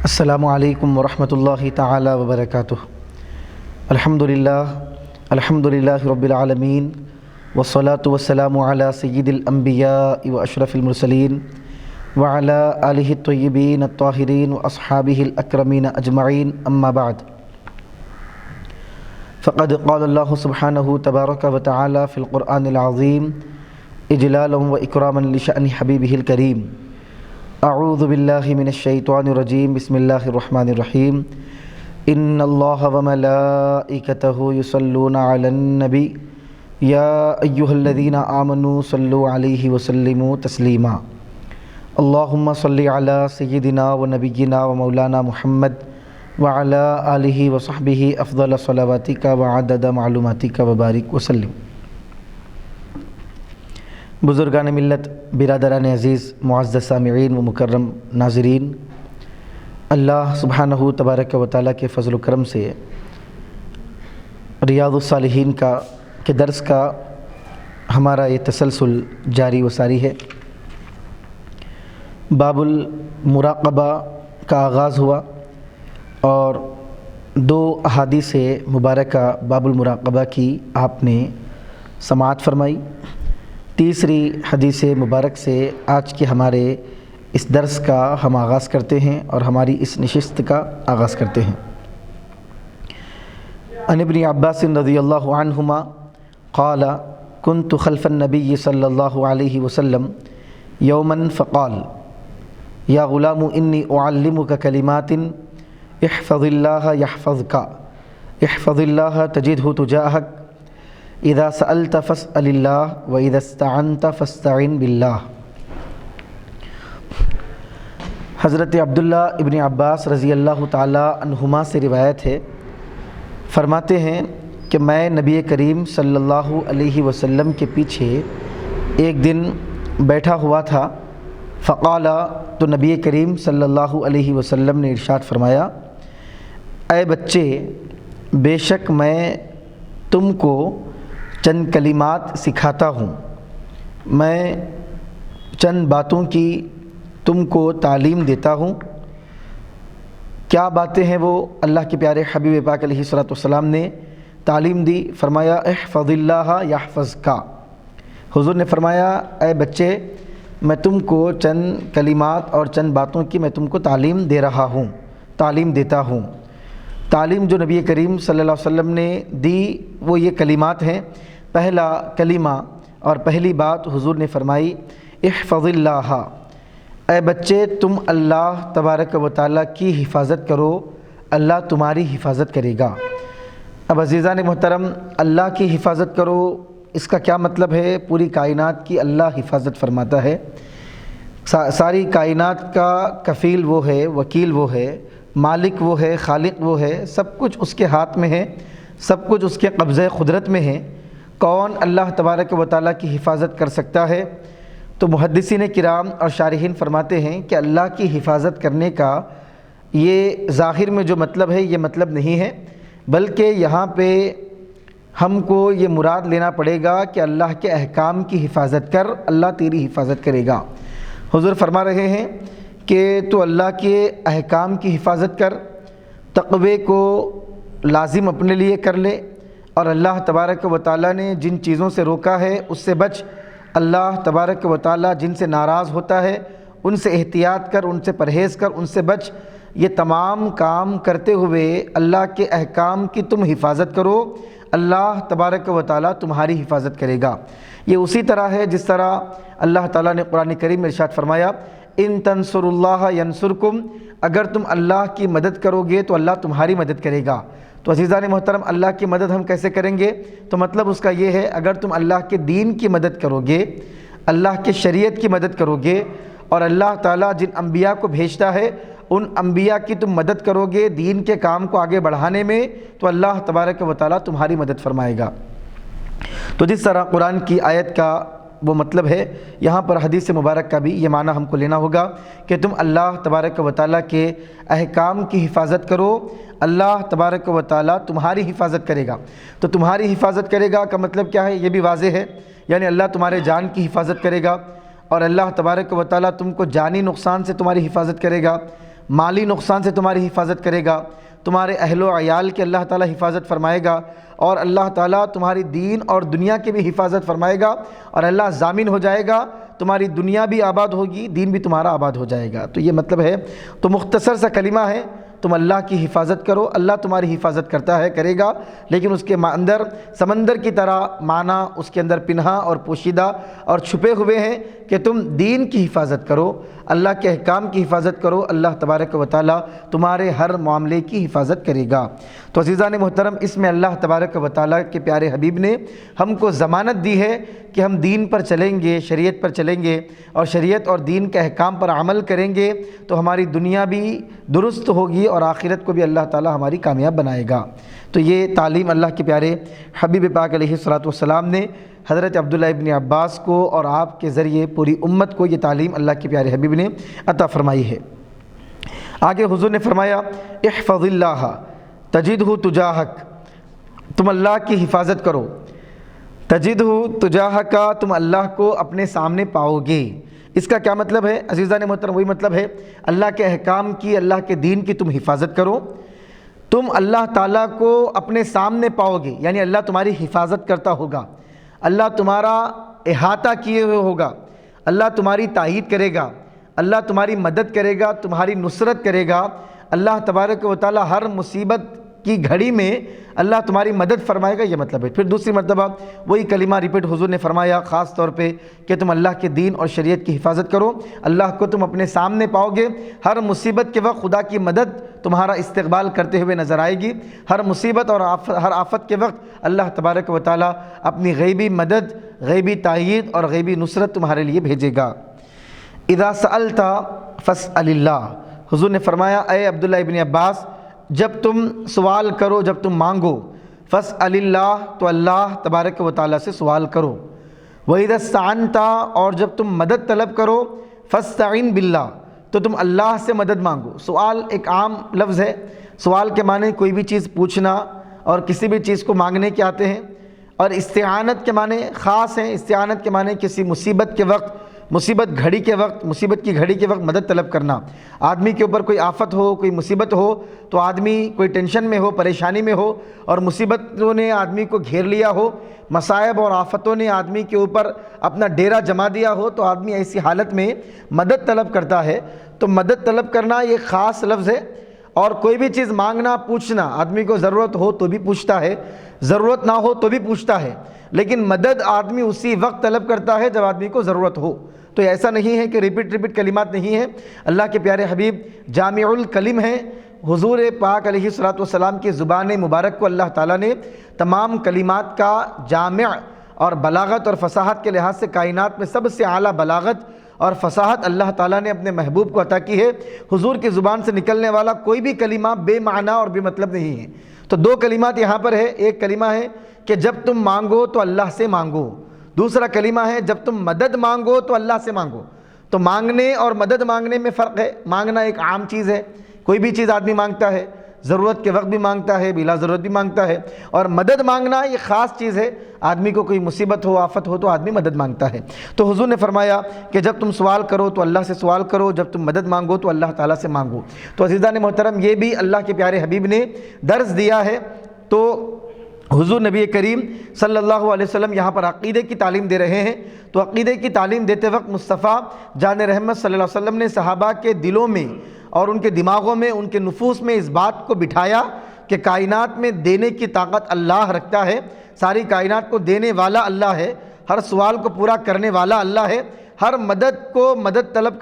السلام علیکم ورحمۃ اللہ تعالی وبرکاتہ۔ الحمدللہ رب العالمین والصلاة والسلام علی سید الانبیاء واشرف المرسلین وعلی آلہ الطیبین الطاہرین واصحابہ الاکرمین اجمعین، اما بعد فقد قال اللہ سبحانہ تبارک وتعالی فی القرآن العظیم اجلالا واکراما لشأن حبیبہ الکریم۔ اعوذ باللہ من الشیطان الرجیم، بسم اللہ الرحمن الرحیم۔ ان اللہ وملائکتہ یصلون علی النبی یا ایہا الذین آمنوا صلوا علیہ وسلموا تسلیما۔ اللہم صلی علی سیدنا و نبینا و مولانا محمد وعلی آلہ وصحبہ افضل صلواتک وعدد معلوماتک وبارک وسلم۔ بزرگان ملت، برادران عزیز، معزز سامعین و مکرم ناظرین، اللہ سبحانہ تبارک و تعالیٰ کے فضل و کرم سے ریاض الصالحین کے درس کا ہمارا یہ تسلسل جاری و ساری ہے۔ باب المراقبہ کا آغاز ہوا اور دو احادیث مبارکہ باب المراقبہ کی آپ نے سماعت فرمائی۔ تیسری حدیث مبارک سے آج کے ہمارے اس درس کا ہم آغاز کرتے ہیں اور ہماری اس نشست کا آغاز کرتے ہیں۔ عن ابن عباس رضی اللہ عنہما قال كنت خلف النبی صلی اللہ علیہ وسلم یوما فقال یا غلام انی اعلمک کلمات احفظ اللہ یحفظک احفظ اللہ تجدہ تجاہک اذا سألت فاسأل اللہ واذا استعنت فاستعن باللہ۔ حضرت عبداللہ ابن عباس رضی اللہ تعالی عنہما سے روایت ہے، فرماتے ہیں کہ میں نبی کریم صلی اللہ علیہ وسلم کے پیچھے ایک دن بیٹھا ہوا تھا۔ فقال، تو نبی کریم صلی اللہ علیہ وسلم نے ارشاد فرمایا، اے بچے، بے شک میں تم کو چند کلمات سکھاتا ہوں، میں چند باتوں کی تم کو تعلیم دیتا ہوں۔ کیا باتیں ہیں وہ؟ اللہ کے پیارے حبیب پاک علیہ الصلوۃ والسلام نے تعلیم دی۔ فرمایا احفظ اللہ یحفظک۔ حضور نے فرمایا، اے بچے، میں تم کو چند کلمات اور چند باتوں کی میں تم کو تعلیم دے رہا ہوں، تعلیم دیتا ہوں۔ تعلیم جو نبی کریم صلی اللہ علیہ وسلم نے دی وہ یہ کلمات ہیں۔ پہلا کلمہ اور پہلی بات حضور نے فرمائی، احفظ اللہ، اے بچے تم اللہ تبارک و تعالیٰ کی حفاظت کرو، اللہ تمہاری حفاظت کرے گا۔ اب عزیزان محترم، اللہ کی حفاظت کرو، اس کا کیا مطلب ہے؟ پوری کائنات کی اللہ حفاظت فرماتا ہے۔ ساری کائنات کا کفیل وہ ہے، وکیل وہ ہے، مالک وہ ہے، خالق وہ ہے، سب کچھ اس کے ہاتھ میں ہے، سب کچھ اس کے قبضہ قدرت میں ہے۔ کون اللہ تبارک و تعالیٰ کی حفاظت کر سکتا ہے؟ تو محدثین کرام اور شارحین فرماتے ہیں کہ اللہ کی حفاظت کرنے کا یہ ظاہر میں جو مطلب ہے یہ مطلب نہیں ہے، بلکہ یہاں پہ ہم کو یہ مراد لینا پڑے گا کہ اللہ کے احکام کی حفاظت کر، اللہ تیری حفاظت کرے گا۔ حضور فرما رہے ہیں کہ تو اللہ کے احکام کی حفاظت کر، تقوی کو لازم اپنے لیے کر لے، اور اللہ تبارک و تعالیٰ نے جن چیزوں سے روکا ہے اس سے بچ۔ اللہ تبارک و تعالیٰ جن سے ناراض ہوتا ہے ان سے احتیاط کر، ان سے پرہیز کر، ان سے بچ۔ یہ تمام کام کرتے ہوئے اللہ کے احکام کی تم حفاظت کرو، اللہ تبارک و تعالیٰ تمہاری حفاظت کرے گا۔ یہ اسی طرح ہے جس طرح اللہ تعالیٰ نے قرآن کریم میں ارشاد فرمایا، ان تنصروا اللہ ینصرکم، اگر تم اللہ کی مدد کرو گے تو اللہ تمہاری مدد کرے گا۔ تو عزیزان محترم، اللہ کی مدد ہم کیسے کریں گے؟ تو مطلب اس کا یہ ہے، اگر تم اللہ کے دین کی مدد کرو گے، اللہ کے شریعت کی مدد کرو گے، اور اللہ تعالیٰ جن انبیاء کو بھیجتا ہے ان انبیاء کی تم مدد کرو گے دین کے کام کو آگے بڑھانے میں، تو اللہ تبارک و تعالیٰ تمہاری مدد فرمائے گا۔ تو جس طرح قرآن کی آیت کا وہ مطلب ہے، یہاں پر حدیث مبارک کا بھی یہ معنی ہم کو لینا ہوگا کہ تم اللہ تبارک و تعالیٰ کے احکام کی حفاظت کرو، اللہ تبارک و تعالیٰ تمہاری حفاظت کرے گا۔ تو تمہاری حفاظت کرے گا کا مطلب کیا ہے؟ یہ بھی واضح ہے، یعنی اللہ تمہارے جان کی حفاظت کرے گا، اور اللہ تبارک و تعالیٰ تم کو جانی نقصان سے تمہاری حفاظت کرے گا، مالی نقصان سے تمہاری حفاظت کرے گا، تمہارے اہل و عیال کی اللہ تعالیٰ حفاظت فرمائے گا، اور اللہ تعالیٰ تمہاری دین اور دنیا کی بھی حفاظت فرمائے گا، اور اللہ ضامن ہو جائے گا، تمہاری دنیا بھی آباد ہوگی، دین بھی تمہارا آباد ہو جائے گا۔ تو یہ مطلب ہے، تو مختصر سا کلمہ ہے، تم اللہ کی حفاظت کرو، اللہ تمہاری حفاظت کرتا ہے، کرے گا، لیکن اس کے اندر سمندر کی طرح معنی اس کے اندر پنہا اور پوشیدہ اور چھپے ہوئے ہیں کہ تم دین کی حفاظت کرو، اللہ کے احکام کی حفاظت کرو، اللہ تبارک و تعالیٰ تمہارے ہر معاملے کی حفاظت کرے گا۔ تو عزیزان محترم، اس میں اللہ تبارک و تعالیٰ کے پیارے حبیب نے ہم کو ضمانت دی ہے کہ ہم دین پر چلیں گے، شریعت پر چلیں گے، اور شریعت اور دین کے احکام پر عمل کریں گے تو ہماری دنیا بھی درست ہوگی اور آخرت کو بھی اللہ تعالیٰ ہماری کامیاب بنائے گا۔ تو یہ تعلیم اللہ کے پیارے حبیب پاک علیہ الصلوۃ والسلام نے حضرت عبداللہ ابن عباس کو اور آپ کے ذریعے پوری امت کو یہ تعلیم اللہ کے پیارے حبیب نے عطا فرمائی ہے۔ آگے حضور نے فرمایا، احفظ اللہ تجدہ تجاہک، تم اللہ کی حفاظت کرو، تجدہ تجاہک، تم اللہ کو اپنے سامنے پاؤ گے۔ اس کا کیا مطلب ہے عزیزان محترم؟ وہی مطلب ہے اللہ کے احکام کی، اللہ کے دین کی تم حفاظت کرو، تم اللہ تعالیٰ کو اپنے سامنے پاؤ گے، یعنی اللہ تمہاری حفاظت کرتا ہوگا، اللہ تمہارا احاطہ کیے ہوئے ہوگا، اللہ تمہاری تائید کرے گا، اللہ تمہاری مدد کرے گا، تمہاری نصرت کرے گا، اللہ تبارک و تعالیٰ ہر مصیبت کی گھڑی میں اللہ تمہاری مدد فرمائے گا، یہ مطلب ہے۔ پھر دوسری مرتبہ وہی کلمہ ریپیٹ حضور نے فرمایا خاص طور پہ کہ تم اللہ کے دین اور شریعت کی حفاظت کرو، اللہ کو تم اپنے سامنے پاؤ گے، ہر مصیبت کے وقت خدا کی مدد تمہارا استقبال کرتے ہوئے نظر آئے گی، ہر مصیبت اور ہر آفت کے وقت اللہ تبارک و تعالیٰ اپنی غیبی مدد، غیبی تائید اور غیبی نصرت تمہارے لیے بھیجے گا۔ اذا سألت فاسأل اللہ، حضور نے فرمایا اے عبداللہ ابن عباس، جب تم سوال کرو، جب تم مانگو، فاسأل اللہ، تو اللہ تبارک و تعالیٰ سے سوال کرو، وَإِذَا اسْتَعَنْتَ، اور جب تم مدد طلب کرو، فَاسْتَعِن بِاللَّهِ، تو تم اللہ سے مدد مانگو۔ سوال ایک عام لفظ ہے، سوال کے معنی کوئی بھی چیز پوچھنا اور کسی بھی چیز کو مانگنے کے آتے ہیں، اور استعانت کے معنی خاص ہیں، استعانت کے معنی کسی مصیبت کے وقت، مصیبت گھڑی کے وقت، مصیبت کی گھڑی کے وقت مدد طلب کرنا۔ آدمی کے اوپر کوئی آفت ہو، کوئی مصیبت ہو تو آدمی کوئی ٹینشن میں ہو، پریشانی میں ہو، اور مصیبتوں نے آدمی کو گھیر لیا ہو، مصائب اور آفتوں نے آدمی کے اوپر اپنا ڈیرا جما دیا ہو، تو آدمی ایسی حالت میں مدد طلب کرتا ہے۔ تو مدد طلب کرنا یہ خاص لفظ ہے، اور کوئی بھی چیز مانگنا، پوچھنا، آدمی کو ضرورت ہو تو بھی پوچھتا ہے، ضرورت نہ ہو تو بھی پوچھتا ہے، لیکن مدد آدمی اسی وقت طلب کرتا ہے جب آدمی کو ضرورت ہو۔ تو ایسا نہیں ہے کہ ریپیٹ کلمات نہیں ہیں، اللہ کے پیارے حبیب جامع الکلم ہیں، حضور پاک علیہ الصلوۃ والسلام کی زبان مبارک کو اللہ تعالیٰ نے تمام کلمات کا جامع اور بلاغت اور فصاحت کے لحاظ سے کائنات میں سب سے اعلیٰ بلاغت اور فصاحت اللہ تعالیٰ نے اپنے محبوب کو عطا کی ہے۔ حضور کی زبان سے نکلنے والا کوئی بھی کلمہ بے معنی اور بے مطلب نہیں ہے۔ تو دو کلمات یہاں پر ہے، ایک کلمہ ہے کہ جب تم مانگو تو اللہ سے مانگو، دوسرا کلمہ ہے جب تم مدد مانگو تو اللہ سے مانگو۔ تو مانگنے اور مدد مانگنے میں فرق ہے۔ مانگنا ایک عام چیز ہے، کوئی بھی چیز آدمی مانگتا ہے، ضرورت کے وقت بھی مانگتا ہے، بلا ضرورت بھی مانگتا ہے، اور مدد مانگنا یہ خاص چیز ہے، آدمی کو کوئی مصیبت ہو، آفت ہو تو آدمی مدد مانگتا ہے۔ تو حضور نے فرمایا کہ جب تم سوال کرو تو اللہ سے سوال کرو، جب تم مدد مانگو تو اللہ تعالیٰ سے مانگو۔ تو عزیزان محترم، یہ بھی اللہ کے پیارے حبیب نے درس دیا ہے۔ تو حضور نبی کریم صلی اللہ علیہ وسلم یہاں پر عقیدے کی تعلیم دے رہے ہیں۔ تو عقیدے کی تعلیم دیتے وقت مصطفیٰ جان رحمت صلی اللہ علیہ وسلم نے صحابہ کے دلوں میں اور ان کے دماغوں میں، ان کے نفوس میں اس بات کو بٹھایا کہ کائنات میں دینے کی طاقت اللہ رکھتا ہے، ساری کائنات کو دینے والا اللہ ہے، ہر سوال کو پورا کرنے والا اللہ ہے، ہر مدد کو مدد طلب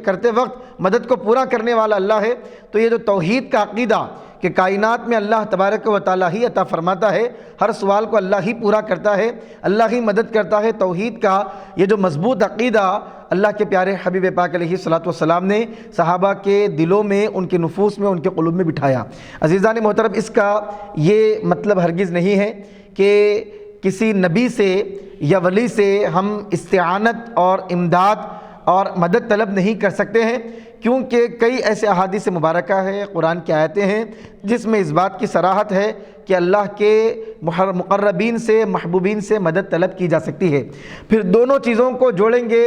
کرتے وقت مدد کو پورا کرنے والا اللہ ہے۔ تو یہ جو توحید کا عقیدہ کہ کائنات میں اللہ تبارک و تعالیٰ ہی عطا فرماتا ہے، ہر سوال کو اللہ ہی پورا کرتا ہے، اللہ ہی مدد کرتا ہے، توحید کا یہ جو مضبوط عقیدہ اللہ کے پیارے حبیب پاک علیہ الصلوۃ والسلام نے صحابہ کے دلوں میں، ان کے نفوس میں، ان کے قلوب میں بٹھایا۔ عزیزان محترم، اس کا یہ مطلب ہرگز نہیں ہے کہ کسی نبی سے یا ولی سے ہم استعانت اور امداد اور مدد طلب نہیں کر سکتے ہیں، کیونکہ کئی ایسے احادیث مبارکہ ہیں، قرآن کی آیتیں ہیں جس میں اس بات کی صراحت ہے کہ اللہ کے مقربین سے، محبوبین سے مدد طلب کی جا سکتی ہے۔ پھر دونوں چیزوں کو جوڑیں گے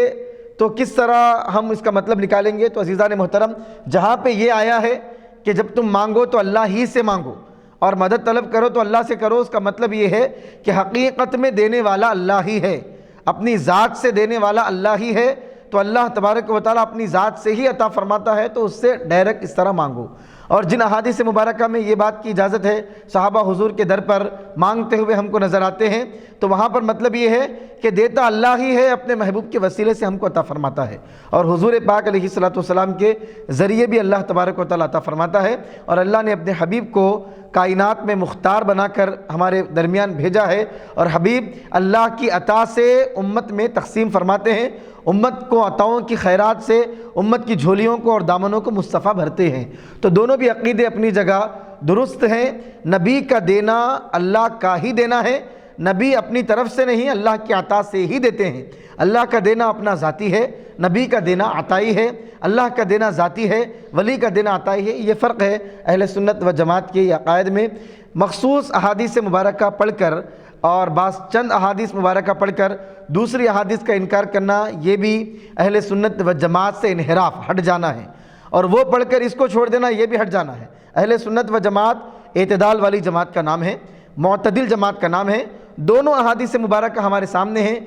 تو کس طرح ہم اس کا مطلب نکالیں گے؟ تو عزیزان محترم، جہاں پہ یہ آیا ہے کہ جب تم مانگو تو اللہ ہی سے مانگو اور مدد طلب کرو تو اللہ سے کرو، اس کا مطلب یہ ہے کہ حقیقت میں دینے والا اللہ ہی ہے، اپنی ذات سے دینے والا اللہ ہی ہے، تو اللہ تبارک و تعالیٰ اپنی ذات سے ہی عطا فرماتا ہے، تو اس سے ڈائریکٹ اس طرح مانگو۔ اور جن احادیث مبارکہ میں یہ بات کی اجازت ہے، صحابہ حضور کے در پر مانگتے ہوئے ہم کو نظر آتے ہیں، تو وہاں پر مطلب یہ ہے کہ دیتا اللہ ہی ہے، اپنے محبوب کے وسیلے سے ہم کو عطا فرماتا ہے، اور حضور پاک علیہ الصلوۃ والسلام کے ذریعے بھی اللہ تبارک و تعالیٰ عطا فرماتا ہے، اور اللہ نے اپنے حبیب کو کائنات میں مختار بنا کر ہمارے درمیان بھیجا ہے، اور حبیب اللہ کی عطا سے امت میں تقسیم فرماتے ہیں، امت کو عطاؤں کی خیرات سے امت کی جھولیوں کو اور دامنوں کو مصطفیٰ بھرتے ہیں۔ تو دونوں بھی عقیدے اپنی جگہ درست ہیں۔ نبی کا دینا اللہ کا ہی دینا ہے، نبی اپنی طرف سے نہیں، اللہ کی عطا سے ہی دیتے ہیں۔ اللہ کا دینا اپنا ذاتی ہے، نبی کا دینا عطائی ہے۔ اللہ کا دینا ذاتی ہے، ولی کا دینا عطائی ہے۔ یہ فرق ہے اہل سنت و جماعت کے عقائد میں۔ مخصوص احادیث مبارکہ پڑھ کر اور چند احادیث مبارکہ پڑھ کر دوسری احادیث کا انکار کرنا، یہ بھی اہل سنت و جماعت سے انحراف، ہٹ جانا ہے، اور وہ پڑھ کر اس کو چھوڑ دینا، یہ بھی ہٹ جانا ہے۔ اہل سنت و جماعت اعتدال والی جماعت کا نام ہے، معتدل جماعت کا نام ہے۔ دونوں احادیث مبارکہ ہمارے سامنے ہیں،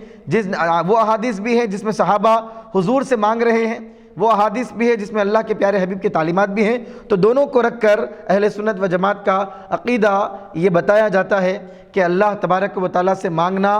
وہ احادیث بھی ہیں جس میں صحابہ حضور سے مانگ رہے ہیں، وہ احادیث بھی ہے جس میں اللہ کے پیارے حبیب کی تعلیمات بھی ہیں، تو دونوں کو رکھ کر اہل سنت و جماعت کا عقیدہ یہ بتایا جاتا ہے کہ اللہ تبارک و تعالیٰ سے مانگنا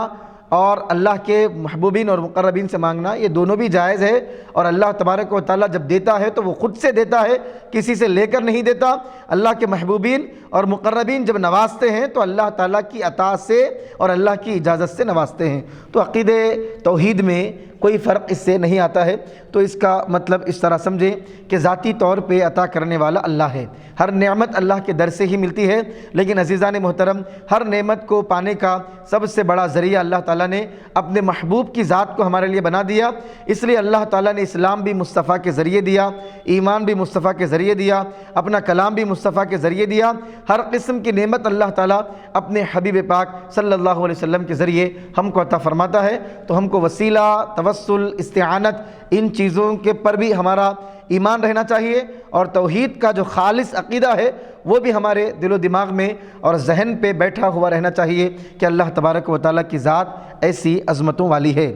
اور اللہ کے محبوبین اور مقربین سے مانگنا، یہ دونوں بھی جائز ہے، اور اللہ تبارک و تعالیٰ جب دیتا ہے تو وہ خود سے دیتا ہے، کسی سے لے کر نہیں دیتا۔ اللہ کے محبوبین اور مقربین جب نوازتے ہیں تو اللہ تعالیٰ کی عطا سے اور اللہ کی اجازت سے نوازتے ہیں۔ تو عقیدے توحید میں کوئی فرق اس سے نہیں آتا ہے۔ تو اس کا مطلب اس طرح سمجھیں کہ ذاتی طور پہ عطا کرنے والا اللہ ہے، ہر نعمت اللہ کے در سے ہی ملتی ہے، لیکن عزیزان محترم، ہر نعمت کو پانے کا سب سے بڑا ذریعہ اللہ تعالیٰ نے اپنے محبوب کی ذات کو ہمارے لیے بنا دیا۔ اس لیے اللہ تعالیٰ نے اسلام بھی مصطفیٰ کے ذریعے دیا، ایمان بھی مصطفیٰ کے ذریعے دیا، اپنا کلام بھی مصطفیٰ کے ذریعے دیا۔ ہر قسم کی نعمت اللہ تعالیٰ اپنے حبیب پاک صلی اللہ علیہ وسلم کے ذریعے ہم کو عطا فرماتا ہے۔ تو ہم کو وسیلہ، توسل، استعانت، ان چیزوں کے پر بھی ہمارا ایمان رہنا چاہیے، اور توحید کا جو خالص عقیدہ ہے وہ بھی ہمارے دل و دماغ میں اور ذہن پہ بیٹھا ہوا رہنا چاہیے کہ اللہ تبارک و تعالیٰ کی ذات ایسی عظمتوں والی ہے۔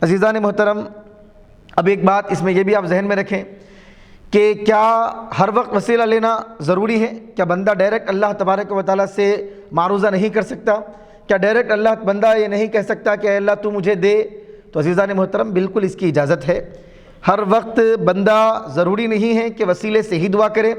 عزیزان محترم، اب ایک بات اس میں یہ بھی آپ ذہن میں رکھیں کہ کیا ہر وقت وسیلہ لینا ضروری ہے؟ کیا بندہ ڈائریکٹ اللہ تبارک و تعالیٰ سے معروضہ نہیں کر سکتا؟ کیا ڈائریکٹ بندہ یہ نہیں کہہ سکتا کہ اے اللہ تو مجھے دے؟ تو عزیزان محترم، بالکل اس کی اجازت ہے۔ ہر وقت بندہ ضروری نہیں ہے کہ وسیلے سے ہی دعا کرے،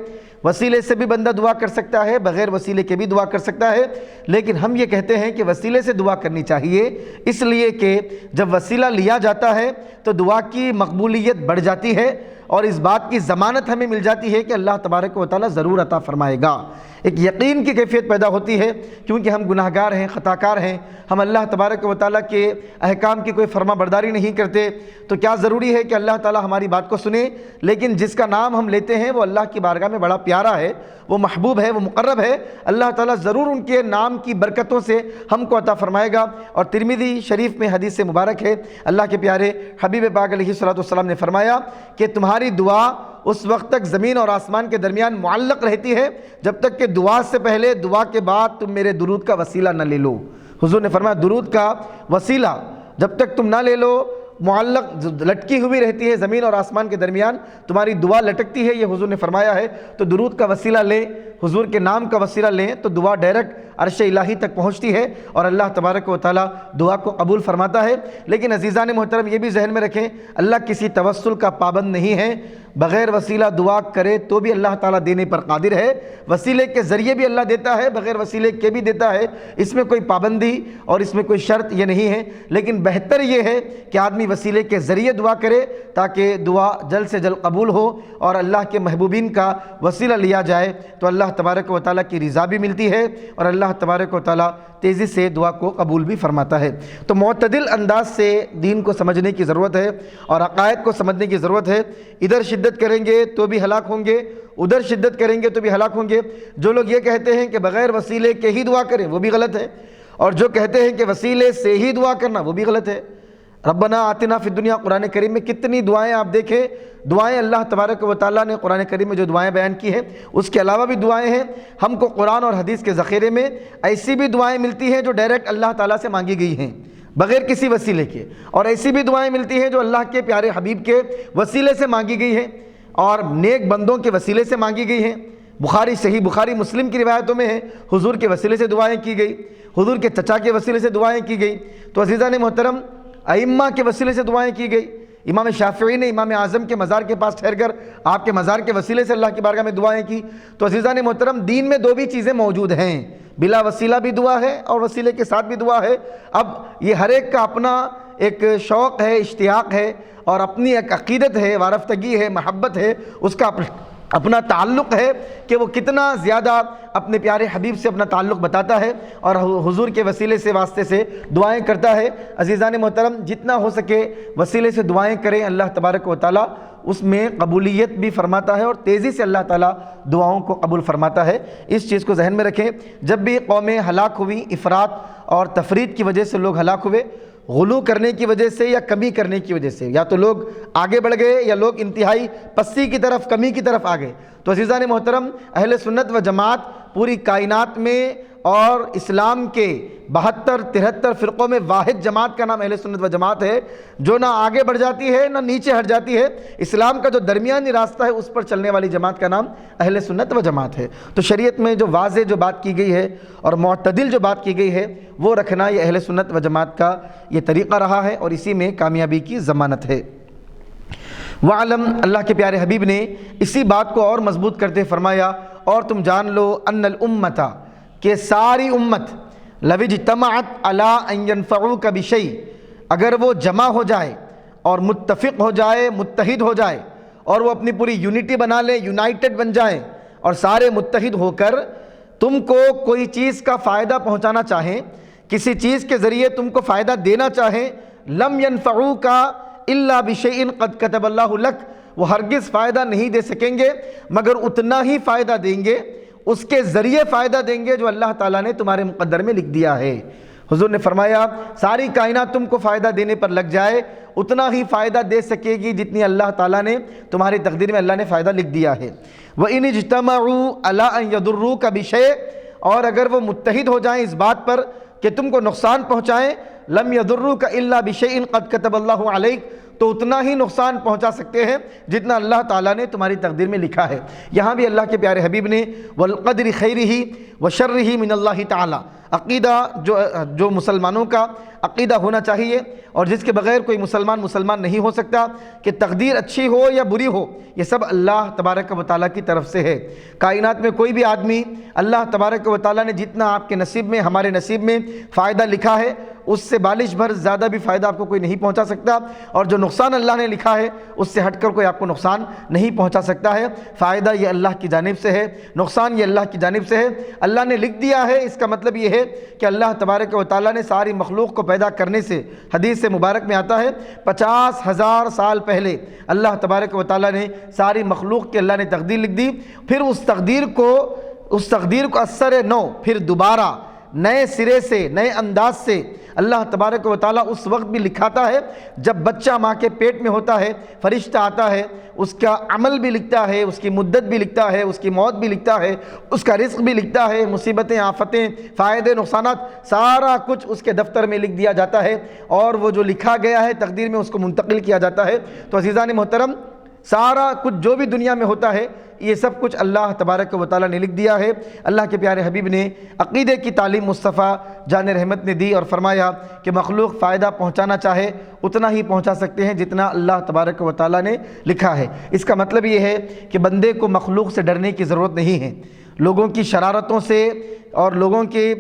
وسیلے سے بھی بندہ دعا کر سکتا ہے، بغیر وسیلے کے بھی دعا کر سکتا ہے، لیکن ہم یہ کہتے ہیں کہ وسیلے سے دعا کرنی چاہیے، اس لیے کہ جب وسیلہ لیا جاتا ہے تو دعا کی مقبولیت بڑھ جاتی ہے، اور اس بات کی ضمانت ہمیں مل جاتی ہے کہ اللہ تبارک و تعالیٰ ضرور عطا فرمائے گا۔ ایک یقین کی کیفیت پیدا ہوتی ہے، کیونکہ ہم گناہ گار ہیں، خطا کار ہیں، ہم اللہ تبارک و تعالیٰ کے احکام کی کوئی فرما برداری نہیں کرتے، تو کیا ضروری ہے کہ اللہ تعالیٰ ہماری بات کو سنے؟ لیکن جس کا نام ہم لیتے ہیں وہ اللہ کی بارگاہ میں بڑا پیارا ہے، وہ محبوب ہے، وہ مقرب ہے، اللہ تعالیٰ ضرور ان کے نام کی برکتوں سے ہم کو عطا فرمائے گا۔ اور ترمذی شریف میں حدیث مبارک ہے، اللہ کے پیارے حبیب پاک علیہ الصلوۃ والسلام نے فرمایا کہ تمہاری دعا اس وقت تک زمین اور آسمان کے درمیان معلق رہتی ہے جب تک کہ دعا سے پہلے، دعا کے بعد تم میرے درود کا وسیلہ نہ لے لو۔ حضور نے فرمایا درود کا وسیلہ جب تک تم نہ لے لو، معلق لٹکی ہوئی رہتی ہے زمین اور آسمان کے درمیان، تمہاری دعا لٹکتی ہے، یہ حضور نے فرمایا ہے۔ تو درود کا وسیلہ لیں، حضور کے نام کا وسیلہ لیں تو دعا ڈائریکٹ عرش الہی تک پہنچتی ہے اور اللہ تبارک و تعالیٰ دعا کو قبول فرماتا ہے۔ لیکن عزیزان محترم، یہ بھی ذہن میں رکھیں، اللہ کسی توسل کا پابند نہیں ہے، بغیر وسیلہ دعا کرے تو بھی اللہ تعالیٰ دینے پر قادر ہے، وسیلے کے ذریعے بھی اللہ دیتا ہے، بغیر وسیلے کے بھی دیتا ہے، اس میں کوئی پابندی اور اس میں کوئی شرط یہ نہیں ہے۔ لیکن بہتر یہ ہے کہ آدمی وسیلے کے ذریعے دعا کرے تاکہ دعا جلد سے جلد قبول ہو اور اللہ کے محبوبین کا وسیلہ لیا جائے تو اللہ تبارک و تعالیٰ کی رضا بھی ملتی ہے اور اللہ تبارک و تعالیٰ تیزی سے دعا کو قبول بھی فرماتا ہے۔ تو معتدل انداز سے دین کو سمجھنے کی ضرورت ہے اور عقائد کو سمجھنے کی ضرورت ہے۔ ادھر شدت کریں گے تو بھی ہلاک ہوں گے، ادھر شدت کریں گے تو بھی ہلاک ہوں گے۔ جو لوگ یہ کہتے ہیں کہ بغیر وسیلے کے ہی دعا کریں وہ بھی غلط ہے، اور جو کہتے ہیں کہ وسیلے سے ہی دعا کرنا وہ بھی غلط ہے۔ ربنا آتنا فی الدنیا قرآن کریم میں کتنی دعائیں آپ دیکھیں، دعائیں اللہ تبارک و تعالیٰ نے قرآن کریم میں جو دعائیں بیان کی ہیں، اس کے علاوہ بھی دعائیں ہیں۔ ہم کو قرآن اور حدیث کے ذخیرے میں ایسی بھی دعائیں ملتی ہیں جو ڈائریکٹ اللہ تعالیٰ سے مانگی گئی ہیں بغیر کسی وسیلے کے، اور ایسی بھی دعائیں ملتی ہیں جو اللہ کے پیارے حبیب کے وسیلے سے مانگی گئی ہیں اور نیک بندوں کے وسیلے سے مانگی گئی ہیں۔ صحیح بخاری مسلم کی روایتوں میں ہے حضور کے وسیلے سے دعائیں کی گئی، حضور کے چچا کے وسیلے سے دعائیں کی گئی۔ تو عزیزان محترم، ائمہ کے وسیلے سے دعائیں کی گئی۔ امام شافعی نے امام اعظم کے مزار کے پاس ٹھہر کر آپ کے مزار کے وسیلے سے اللہ کی بارگاہ میں دعائیں کی۔ تو عزیزان محترم، دین میں دو بھی چیزیں موجود ہیں، بلا وسیلہ بھی دعا ہے اور وسیلے کے ساتھ بھی دعا ہے۔ اب یہ ہر ایک کا اپنا ایک شوق ہے، اشتیاق ہے، اور اپنی ایک عقیدت ہے، وارفتگی ہے، محبت ہے، اس کا اپنا تعلق ہے کہ وہ کتنا زیادہ اپنے پیارے حبیب سے اپنا تعلق بتاتا ہے اور حضور کے وسیلے سے واسطے سے دعائیں کرتا ہے۔ عزیزان محترم، جتنا ہو سکے وسیلے سے دعائیں کریں، اللہ تبارک و تعالیٰ اس میں قبولیت بھی فرماتا ہے اور تیزی سے اللہ تعالیٰ دعاؤں کو قبول فرماتا ہے۔ اس چیز کو ذہن میں رکھیں۔ جب بھی قومیں ہلاک ہوئی، افراط اور تفرید کی وجہ سے لوگ ہلاک ہوئے، غلو کرنے کی وجہ سے یا کمی کرنے کی وجہ سے، یا تو لوگ آگے بڑھ گئے یا لوگ انتہائی پستی کی طرف، کمی کی طرف آ گئے۔ تو عزیزان محترم، اہل سنت و جماعت پوری کائنات میں اور اسلام کے 72-73 فرقوں میں واحد جماعت کا نام اہل سنت و جماعت ہے، جو نہ آگے بڑھ جاتی ہے نہ نیچے ہٹ جاتی ہے۔ اسلام کا جو درمیانی راستہ ہے اس پر چلنے والی جماعت کا نام اہل سنت و جماعت ہے۔ تو شریعت میں جو واضح جو بات کی گئی ہے اور معتدل جو بات کی گئی ہے وہ رکھنا یہ اہل سنت و جماعت کا یہ طریقہ رہا ہے اور اسی میں کامیابی کی ضمانت ہے۔ وعلم، اللہ کے پیارے حبیب نے اسی بات کو اور مضبوط کرتے فرمایا، اور تم جان لو ان الامت، کہ ساری امت، لو اجتمعت علی ان ينفعوک بشیء، اگر وہ جمع ہو جائے اور متفق ہو جائے، متحد ہو جائے، اور وہ اپنی پوری یونٹی بنا لے، یونائٹڈ بن جائیں اور سارے متحد ہو کر تم کو کوئی چیز کا فائدہ پہنچانا چاہیں، کسی چیز کے ذریعے تم کو فائدہ دینا چاہیں، لم ينفعوک الا بشیء قد کتب اللہ لک، وہ ہرگز فائدہ نہیں دے سکیں گے مگر اتنا ہی فائدہ دیں گے، اس کے ذریعے فائدہ دیں گے جو اللہ تعالیٰ نے تمہارے مقدر میں لکھ دیا ہے۔ حضور نے فرمایا ساری کائنات تم کو فائدہ دینے پر لگ جائے، اتنا ہی فائدہ دے سکے گی جتنی اللہ تعالیٰ نے تمہاری تقدیر میں اللہ نے فائدہ لکھ دیا ہے۔ وَإِنِ اجْتَمَعُوا عَلَىٰ أَن يَضُرُّوكَ بِشَيْءٍ، اور اگر وہ متحد ہو جائیں اس بات پر کہ تم کو نقصان پہنچائیں، لم يضروک الا بشیء قد کتب اللہ علیک، تو اتنا ہی نقصان پہنچا سکتے ہیں جتنا اللہ تعالیٰ نے تمہاری تقدیر میں لکھا ہے۔ یہاں بھی اللہ کے پیارے حبیب نے والقدر خیرہ وشرہ من اللہ تعالیٰ، عقیدہ جو مسلمانوں کا عقیدہ ہونا چاہیے اور جس کے بغیر کوئی مسلمان نہیں ہو سکتا، کہ تقدیر اچھی ہو یا بری ہو یہ سب اللہ تبارک و تعالیٰ کی طرف سے ہے۔ کائنات میں کوئی بھی آدمی اللہ تبارک و تعالیٰ نے جتنا آپ کے نصیب میں، ہمارے نصیب میں فائدہ لکھا ہے، اس سے بالش بھر زیادہ بھی فائدہ آپ کو کوئی نہیں پہنچا سکتا، اور جو نقصان اللہ نے لکھا ہے اس سے ہٹ کر کوئی آپ کو نقصان نہیں پہنچا سکتا ہے۔ فائدہ یہ اللہ کی جانب سے ہے، نقصان یہ اللہ کی جانب سے ہے، اللہ نے لکھ دیا ہے۔ اس کا مطلب یہ ہے کہ اللہ تبارک و تعالیٰ نے ساری مخلوق کو پیدا کرنے سے، حدیث سے مبارک میں آتا ہے 50,000 سال پہلے اللہ تبارک و تعالیٰ نے ساری مخلوق کے اللہ نے تقدیر لکھ دی، پھر اس تقدیر کو اثر نو پھر دوبارہ نئے سرے سے، نئے انداز سے اللہ تبارک و تعالیٰ اس وقت بھی لکھاتا ہے جب بچہ ماں کے پیٹ میں ہوتا ہے، فرشتہ آتا ہے، اس کا عمل بھی لکھتا ہے، اس کی مدت بھی لکھتا ہے، اس کی موت بھی لکھتا ہے، اس کا رزق بھی لکھتا ہے، مصیبتیں، آفتیں، فائدے، نقصانات، سارا کچھ اس کے دفتر میں لکھ دیا جاتا ہے، اور وہ جو لکھا گیا ہے تقدیر میں اس کو منتقل کیا جاتا ہے۔ تو عزیزان محترم، سارا کچھ جو بھی دنیا میں ہوتا ہے یہ سب کچھ اللہ تبارک و تعالیٰ نے لکھ دیا ہے۔ اللہ کے پیارے حبیب نے عقیدے کی تعلیم مصطفیٰ جان رحمت نے دی اور فرمایا کہ مخلوق فائدہ پہنچانا چاہے اتنا ہی پہنچا سکتے ہیں جتنا اللہ تبارک و تعالیٰ نے لکھا ہے۔ اس کا مطلب یہ ہے کہ بندے کو مخلوق سے ڈرنے کی ضرورت نہیں ہے، لوگوں کی شرارتوں سے اور لوگوں کی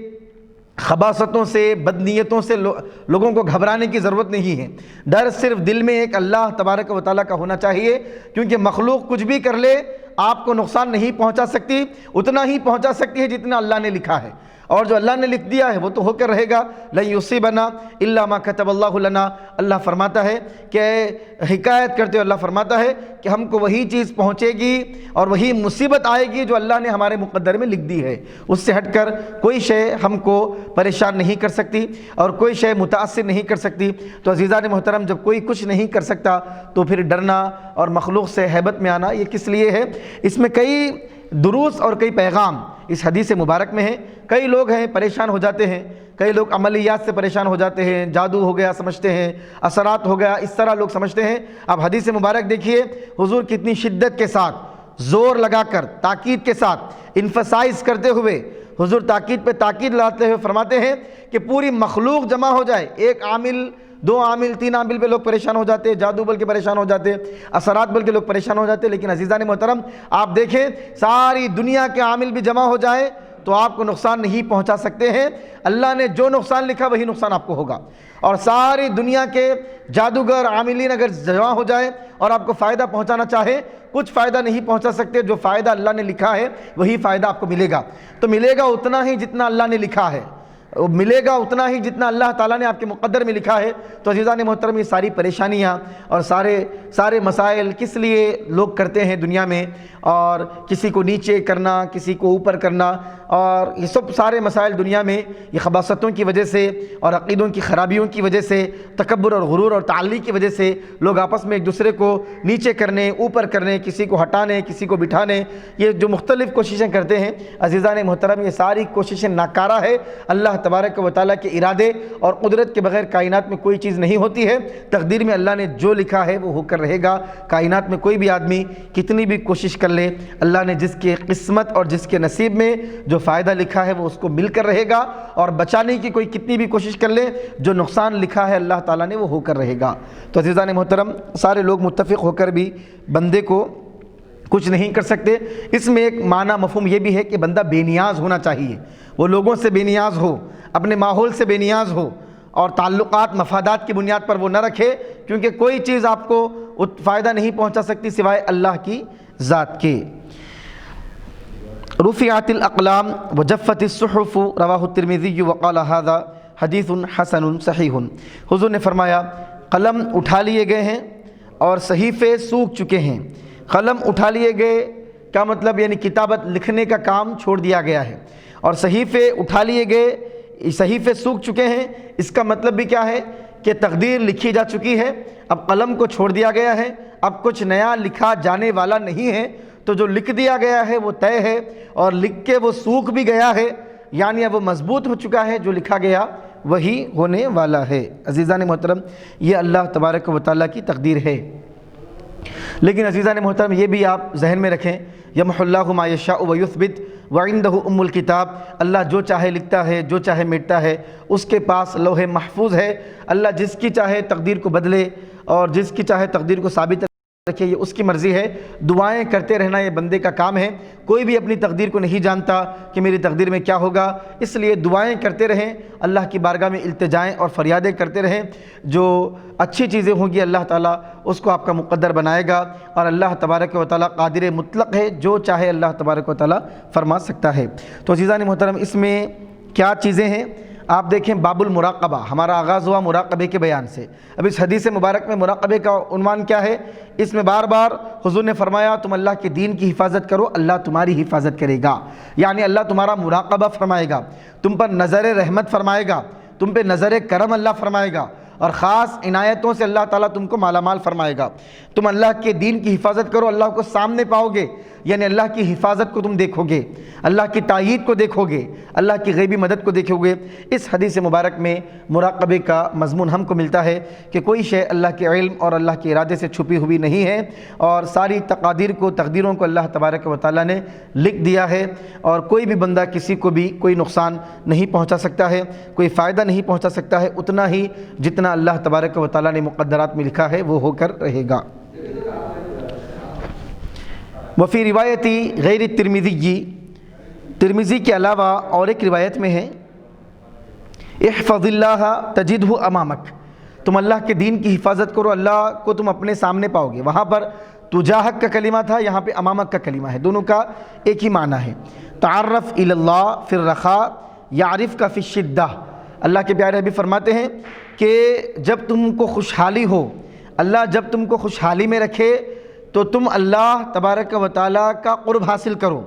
خباثتوں سے، بدنیتوں سے لوگوں کو گھبرانے کی ضرورت نہیں ہے۔ ڈر صرف دل میں ایک اللہ تبارک و تعالیٰ کا ہونا چاہیے، کیونکہ مخلوق کچھ بھی کر لے آپ کو نقصان نہیں پہنچا سکتی، اتنا ہی پہنچا سکتی ہے جتنا اللہ نے لکھا ہے، اور جو اللہ نے لکھ دیا ہے وہ تو ہو کر رہے گا۔ لن یصیبنا الا ما كتب اللہ لنا، اللہ فرماتا ہے کہ حکایت کرتے ہوئے اللہ فرماتا ہے کہ ہم کو وہی چیز پہنچے گی اور وہی مصیبت آئے گی جو اللہ نے ہمارے مقدر میں لکھ دی ہے، اس سے ہٹ کر کوئی شے ہم کو پریشان نہیں کر سکتی اور کوئی شے متاثر نہیں کر سکتی۔ تو عزیزان محترم، جب کوئی کچھ نہیں کر سکتا تو پھر ڈرنا اور مخلوق سے ہیبت میں آنا یہ کس لیے ہے؟ اس میں کئی دروس اور کئی پیغام اس حدیث مبارک میں ہیں۔ کئی لوگ ہیں پریشان ہو جاتے ہیں، کئی لوگ عملیات سے پریشان ہو جاتے ہیں، جادو ہو گیا سمجھتے ہیں، اثرات ہو گیا، اس طرح لوگ سمجھتے ہیں۔ اب حدیث مبارک دیکھیے، حضور کتنی شدت کے ساتھ، زور لگا کر، تاکید کے ساتھ، انفسائز کرتے ہوئے حضور تاکید پہ تاکید لاتے ہوئے فرماتے ہیں کہ پوری مخلوق جمع ہو جائے، ایک عامل، دو عامل، تین عامل پہ لوگ پریشان ہو جاتے، جادو بول کے پریشان ہو جاتے، اثرات بول کے لوگ پریشان ہو جاتے، لیکن عزیزان محترم آپ دیکھیں ساری دنیا کے عامل بھی جمع ہو جائیں تو آپ کو نقصان نہیں پہنچا سکتے ہیں۔ اللہ نے جو نقصان لکھا وہی نقصان آپ کو ہوگا، اور ساری دنیا کے جادوگر عاملین اگر جمع ہو جائیں اور آپ کو فائدہ پہنچانا چاہے، کچھ فائدہ نہیں پہنچا سکتے۔ جو فائدہ اللہ نے لکھا ہے وہی فائدہ آپ کو ملے گا، تو ملے گا اتنا ہی جتنا اللہ نے لکھا ہے، ملے گا اتنا ہی جتنا اللہ تعالیٰ نے آپ کے مقدر میں لکھا ہے۔ تو عزیزان محترم، یہ ساری پریشانیاں اور سارے مسائل کس لیے لوگ کرتے ہیں دنیا میں، اور کسی کو نیچے کرنا، کسی کو اوپر کرنا، اور یہ سب سارے مسائل دنیا میں یہ خباثتوں کی وجہ سے اور عقیدوں کی خرابیوں کی وجہ سے، تکبر اور غرور اور تعالی کی وجہ سے لوگ آپس میں ایک دوسرے کو نیچے کرنے، اوپر کرنے، کسی کو ہٹانے، کسی کو بٹھانے، یہ جو مختلف کوششیں کرتے ہیں عزیزان محترم، یہ ساری کوششیں ناکارہ ہے۔ اللہ تبارک و تعالیٰ کے ارادے اور قدرت کے بغیر کائنات میں کوئی چیز نہیں ہوتی ہے۔ تقدیر میں اللہ نے جو لکھا ہے وہ ہو کر رہے گا۔ کائنات میں کوئی بھی آدمی کتنی بھی کوشش کر لے، اللہ نے جس کے قسمت اور جس کے نصیب میں جو فائدہ لکھا ہے وہ اس کو مل کر رہے گا، اور بچانے کی کوئی کتنی بھی کوشش کر لے، جو نقصان لکھا ہے اللہ تعالیٰ نے وہ ہو کر رہے گا۔ تو عزیزان محترم، سارے لوگ متفق ہو کر بھی بندے کو کچھ نہیں کر سکتے۔ اس میں ایک معنی مفہوم یہ بھی ہے کہ بندہ بے نیاز ہونا چاہیے، وہ لوگوں سے بے نیاز ہو، اپنے ماحول سے بے نیاز ہو، اور تعلقات مفادات کی بنیاد پر وہ نہ رکھے، کیونکہ کوئی چیز آپ کو فائدہ نہیں پہنچا سکتی سوائے اللہ کی ذات کے۔ رفعت الاقلام وجفت الصحف رواہ الترمذی وقال ھذا حدیث حسن صحیح۔ حضور نے فرمایا قلم اٹھا لیے گئے ہیں اور صحیفے سوکھ چکے ہیں۔ قلم اٹھا لیے گئے کیا مطلب؟ یعنی کتابت لکھنے کا کام چھوڑ دیا گیا ہے، اور صحیفے اٹھا لیے گئے، صحیفے سوکھ چکے ہیں۔ اس کا مطلب بھی کیا ہے کہ تقدیر لکھی جا چکی ہے، اب قلم کو چھوڑ دیا گیا ہے، اب کچھ نیا لکھا جانے والا نہیں ہے۔ تو جو لکھ دیا گیا ہے وہ طے ہے، اور لکھ کے وہ سوکھ بھی گیا ہے، یعنی اب وہ مضبوط ہو چکا ہے، جو لکھا گیا وہی ہونے والا ہے۔ عزیزان محترم، یہ اللہ تبارک و تعالیٰ کی تقدیر ہے۔ لیکن عزیزان محترم، یہ بھی آپ ذہن میں رکھیں، یمحو اللہ ما یشاء ویثبت وعندہ ام الکتاب، اللہ جو چاہے لکھتا ہے، جو چاہے مٹتا ہے، اس کے پاس لوح محفوظ ہے۔ اللہ جس کی چاہے تقدیر کو بدلے اور جس کی چاہے تقدیر کو ثابت رکھے، یہ اس کی مرضی ہے۔ دعائیں کرتے رہنا یہ بندے کا کام ہے۔ کوئی بھی اپنی تقدیر کو نہیں جانتا کہ میری تقدیر میں کیا ہوگا، اس لیے دعائیں کرتے رہیں، اللہ کی بارگاہ میں التجائیں اور فریادیں کرتے رہیں۔ جو اچھی چیزیں ہوں گی اللہ تعالیٰ اس کو آپ کا مقدر بنائے گا، اور اللہ تبارک و تعالیٰ قادر مطلق ہے، جو چاہے اللہ تبارک و تعالیٰ فرما سکتا ہے۔ تو عزیزان محترم، اس میں کیا چیزیں ہیں؟ آپ دیکھیں، باب المراقبہ، ہمارا آغاز ہوا مراقبے کے بیان سے۔ اب اس حدیث مبارک میں مراقبے کا عنوان کیا ہے؟ اس میں بار بار حضور نے فرمایا تم اللہ کے دین کی حفاظت کرو، اللہ تمہاری حفاظت کرے گا، یعنی اللہ تمہارا مراقبہ فرمائے گا، تم پر نظر رحمت فرمائے گا، تم پہ نظر کرم اللہ فرمائے گا، اور خاص عنایتوں سے اللہ تعالیٰ تم کو مالا مال فرمائے گا۔ تم اللہ کے دین کی حفاظت کرو، اللہ کو سامنے پاؤ گے، یعنی اللہ کی حفاظت کو تم دیکھو گے، اللہ کی تائید کو دیکھو گے، اللہ کی غیبی مدد کو دیکھو گے۔ اس حدیث مبارک میں مراقبے کا مضمون ہم کو ملتا ہے کہ کوئی شے اللہ کے علم اور اللہ کے ارادے سے چھپی ہوئی نہیں ہے، اور ساری تقدیروں کو اللہ تبارک و تعالیٰ نے لکھ دیا ہے، اور کوئی بھی بندہ کسی کو بھی کوئی نقصان نہیں پہنچا سکتا ہے، کوئی فائدہ نہیں پہنچا سکتا ہے، اتنا ہی جتنا اللہ تبارک و تعالیٰ نے مقدرات میں لکھا ہے وہ ہو کر رہے گا۔ وفی روایتی غیر ترمذی، ترمذی کے علاوہ اور ایک روایت میں ہے احفظ اللہ تجدہ امامک، تم اللہ کے دین کی حفاظت کرو، اللہ کو تم اپنے سامنے پاؤ گے۔ وہاں پر تجاہک کا کلمہ تھا، یہاں پہ امامک کا کلمہ ہے، دونوں کا ایک ہی معنی ہے۔ تعرف الی اللہ فی الرخاء یعرف کا فی الشدہ، اللہ کے پیارے حبیب فرماتے ہیں کہ جب تم کو خوشحالی ہو، اللہ جب تم کو خوشحالی میں رکھے تو تم اللہ تبارک و تعالیٰ کا قرب حاصل کرو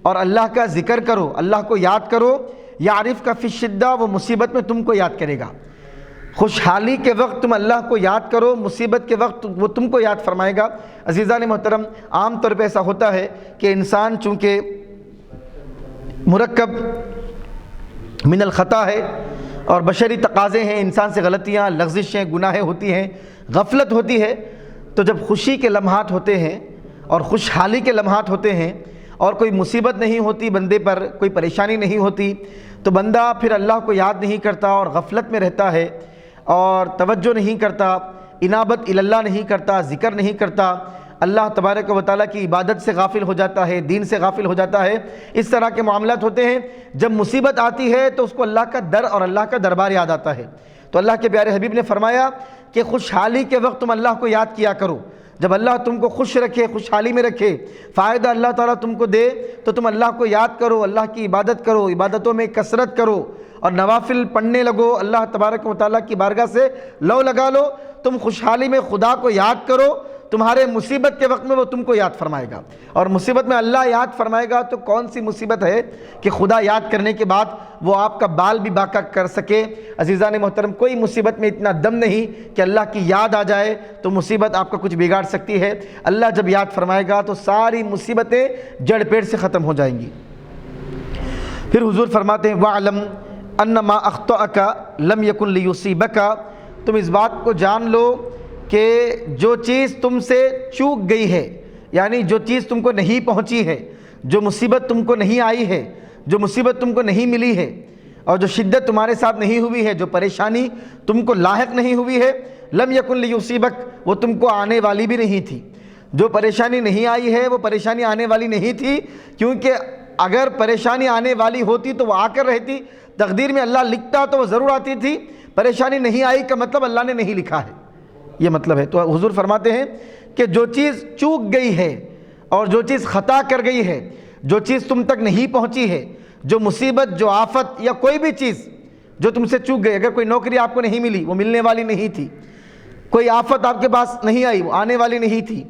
اور اللہ کا ذکر کرو، اللہ کو یاد کرو۔ یعرف کا فی الشدہ، وہ مصیبت میں تم کو یاد کرے گا۔ خوشحالی کے وقت تم اللہ کو یاد کرو، مصیبت کے وقت وہ تم کو یاد فرمائے گا۔ عزیزان محترم، عام طور پہ ایسا ہوتا ہے کہ انسان چونکہ مرکب من الخطا ہے اور بشری تقاضے ہیں، انسان سے غلطیاں، لغزشیں، گناہیں ہوتی ہیں، غفلت ہوتی ہے، تو جب خوشی کے لمحات ہوتے ہیں اور خوشحالی کے لمحات ہوتے ہیں اور کوئی مصیبت نہیں ہوتی بندے پر، کوئی پریشانی نہیں ہوتی، تو بندہ پھر اللہ کو یاد نہیں کرتا اور غفلت میں رہتا ہے اور توجہ نہیں کرتا، انابت الی اللہ نہیں کرتا، ذکر نہیں کرتا، اللہ تبارک و تعالیٰ کی عبادت سے غافل ہو جاتا ہے، دین سے غافل ہو جاتا ہے۔ اس طرح کے معاملات ہوتے ہیں۔ جب مصیبت آتی ہے تو اس کو اللہ کا در اور اللہ کا دربار یاد آتا ہے۔ تو اللہ کے پیارے حبیب نے فرمایا کہ خوشحالی کے وقت تم اللہ کو یاد کیا کرو۔ جب اللہ تم کو خوش رکھے، خوشحالی میں رکھے، فائدہ اللہ تعالیٰ تم کو دے تو تم اللہ کو یاد کرو، اللہ کی عبادت کرو، عبادتوں میں کثرت کرو اور نوافل پڑھنے لگو، اللہ تبارک و تعالیٰ کی بارگاہ سے لو لگا لو۔ تم خوشحالی میں خدا کو یاد کرو، تمہارے مصیبت کے وقت میں وہ تم کو یاد فرمائے گا۔ اور مصیبت میں اللہ یاد فرمائے گا تو کون سی مصیبت ہے کہ خدا یاد کرنے کے بعد وہ آپ کا بال بھی باقا کر سکے۔ عزیزان محترم، کوئی مصیبت میں اتنا دم نہیں کہ اللہ کی یاد آ جائے تو مصیبت آپ کا کچھ بگاڑ سکتی ہے۔ اللہ جب یاد فرمائے گا تو ساری مصیبتیں جڑ پیڑ سے ختم ہو جائیں گی۔ پھر حضور فرماتے ہیں وَعْلَمْ أَنَّ مَا أَخْطَأَكَ لَمْ يَكُنْ لِيُصِيبَكَ، تم اس بات کو جان لو کہ جو چیز تم سے چوک گئی ہے، یعنی جو چیز تم کو نہیں پہنچی ہے، جو مصیبت تم کو نہیں آئی ہے، جو مصیبت تم کو نہیں ملی ہے اور جو شدت تمہارے ساتھ نہیں ہوئی ہے، جو پریشانی تم کو لاحق نہیں ہوئی ہے، لم یکن لیصیبک، وہ تم کو آنے والی بھی نہیں تھی۔ جو پریشانی نہیں آئی ہے وہ پریشانی آنے والی نہیں تھی، کیونکہ اگر پریشانی آنے والی ہوتی تو وہ آ کر رہتی، تقدیر میں اللہ لکھتا تو وہ ضرور آتی تھی۔ پریشانی نہیں آئی کا مطلب اللہ نے نہیں لکھا ہے، یہ مطلب ہے۔ تو حضور فرماتے ہیں کہ جو چیز چوک گئی ہے اور جو چیز خطا کر گئی ہے، جو چیز تم تک نہیں پہنچی ہے، جو مصیبت، جو آفت یا کوئی بھی چیز جو تم سے چوک گئی، اگر کوئی نوکری آپ کو نہیں ملی وہ ملنے والی نہیں تھی، کوئی آفت آپ کے پاس نہیں آئی وہ آنے والی نہیں تھی،